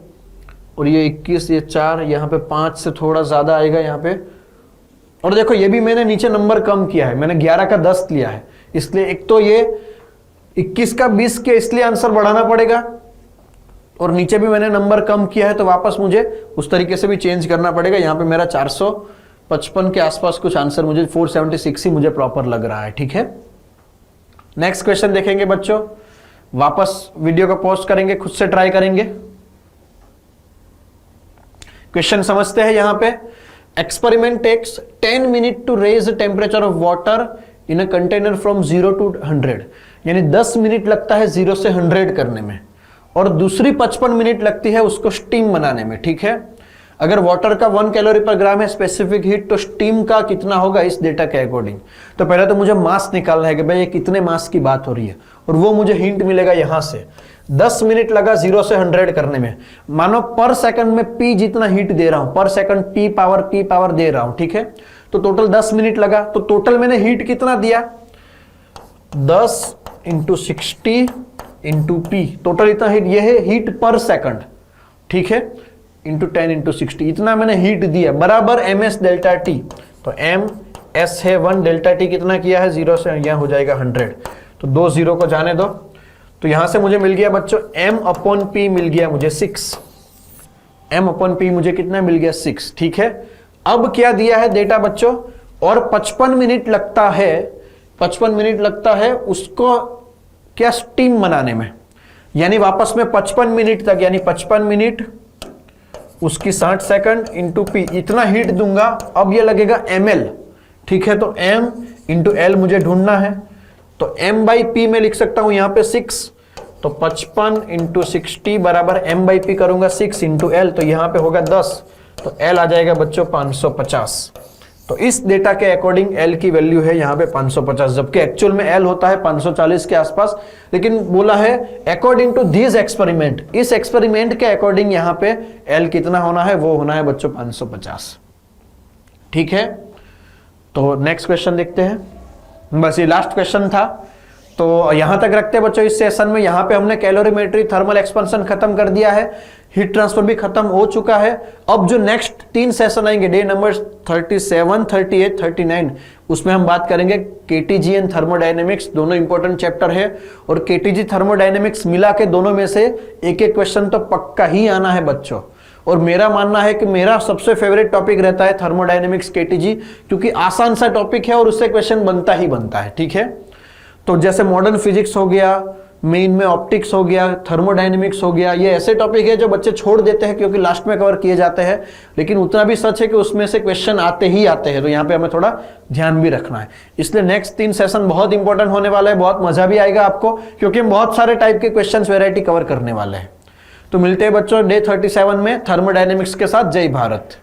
और ये 21, ये 4, यहाँ पे 5 से थोड़ा ज्यादा आएगा यहाँ पे। और देखो ये भी मैंने नीचे नंबर कम किया है, मैंने 11 का 10 लिया है, इसलिए एक तो ये 21 का 20 के, इसलिए आंसर बढ़ाना पड़ेगा, और नीचे भी मैंने नंबर कम किया है तो वापस मुझे उस तरीके से भी चेंज करना पड़ेगा। यहाँ पे मेरा 455 के आसपास कुछ आंसर, मुझे 476 ही मुझे प्रॉपर लग रहा है, ठीक है। नेक्स्ट क्वेश्चन देखेंगे बच्चों, वापस वीडियो को पॉज करेंगे, खुद से ट्राई करेंगे। क्वेश्चन समझते हैं। यहां पे experiment takes 10 minutes to raise the temperature of water in a container from 0 to 100, यानी 10 मिनट लगता है 0 से 100 करने में, और दूसरी 55 मिनट लगती है उसको स्टीम बनाने में। ठीक है, अगर वाटर का 1 कैलोरी पर ग्राम है स्पेसिफिक हीट, तो स्टीम का कितना होगा इस डेटा के अकॉर्डिंग। तो पहले तो मुझे मास निकालना है कि भाई ये कितने मास की बात हो रही है, और वो मुझे हिंट मिलेगा यहां से। 10 मिनट लगा 0 से 100 करने में, मानो पर सेकंड में P जितना हीट दे रहा हूं, पर सेकंड P पावर दे रहा हूं। ठीक है, तो टोटल 10 मिनट लगा, तो टोटल मैंने हीट कितना दिया, 10 × 60 × P, टोटल इतना हीट, ये है हीट पर सेकंड। ठीक है, इंटू 10 × 60, इतना मैंने हीट दिया, बराबर ms डेल्टा टी। तो ms है 1, डेल्टा टी कितना किया है 0 से, यहां हो जाएगा 100, तो 2 0 को जाने दो। तो यहां से मुझे मिल गया बच्चों m/p मिल गया मुझे 6, m/p मुझे कितना मिल गया 6। ठीक है, अब क्या दिया है डेटा बच्चों, और 55 मिनट लगता है, 55 मिनट लगता है उसको क्या स्टीम बनाने में, यानी वापस में 55 मिनट तक, यानी 55 मिनट उसकी 60 सेकंड इंटू P, इतना हीट दूंगा। अब ये लगेगा ml। ठीक है, तो m × l मुझे ढूंढना है, तो m/p में लिख सकता हूं यहां पे 6, तो 55 × 60 बराबर m/p करूंगा 6 × l, तो यहां पे होगा 10, तो l आ जाएगा बच्चों 550। तो इस डेटा के अकॉर्डिंग l की वैल्यू है यहां पे 550, जबकि एक्चुअल में l होता है 540 के आसपास, लेकिन बोला है अकॉर्डिंग टू दिस एक्सपेरिमेंट, इस एक्सपेरिमेंट के अकॉर्डिंग यहां पे l कितना होना है, वो होना है बच्चों 550। ठीक है, तो नेक्स्ट क्वेश्चन देखते हैं, बस ये लास्ट क्वेश्चन था, तो यहां तक रखते हैं बच्चों इस सेशन में। यहां पे हमने कैलोरीमेट्री, थर्मल एक्सपेंशन खत्म कर दिया है, हीट ट्रांसफर भी खत्म हो चुका है। अब जो नेक्स्ट 3 सेशन आएंगे, डे नंबर 37, 38, 39, उसमें हम बात करेंगे केटीजी एंड थर्मोडायनेमिक्स, दोनों इंपॉर्टेंट चैप्टर है, और केटीजी थर्मोडायनेमिक्स मिला के दोनों में से एक एक क्वेश्चन तो पक्का ही आना है बच्चों। और मेरा मानना है कि मेरा सबसे फेवरेट टॉपिक रहता है थर्मोडायनेमिक्स केटीजी, क्योंकि आसान सा टॉपिक है और उससे क्वेश्चन बनता ही बनता है। ठीक है, तो जैसे मॉडर्न फिजिक्स हो गया, मेन में ऑप्टिक्स हो गया, थर्मोडायनेमिक्स हो गया, ये ऐसे टॉपिक है जो बच्चे छोड़ देते हैं क्योंकि लास्ट में कवर किए जाते हैं, लेकिन उतना भी सच है कि उसमें से क्वेश्चन आते ही आते हैं, तो यहाँ पे हमें थोड़ा ध्यान भी रखना है। इसलिए नेक्स्ट 3 सेशन बहुत इंपॉर्टेंट होने वाला है, बहुत मजा भी आएगा आपको, क्योंकि हम बहुत सारे टाइप के क्वेश्चन वेराइटी कवर करने वाले हैं। तो मिलते हैं बच्चों डे 37 में थर्मोडायनेमिक्स के साथ। जय भारत।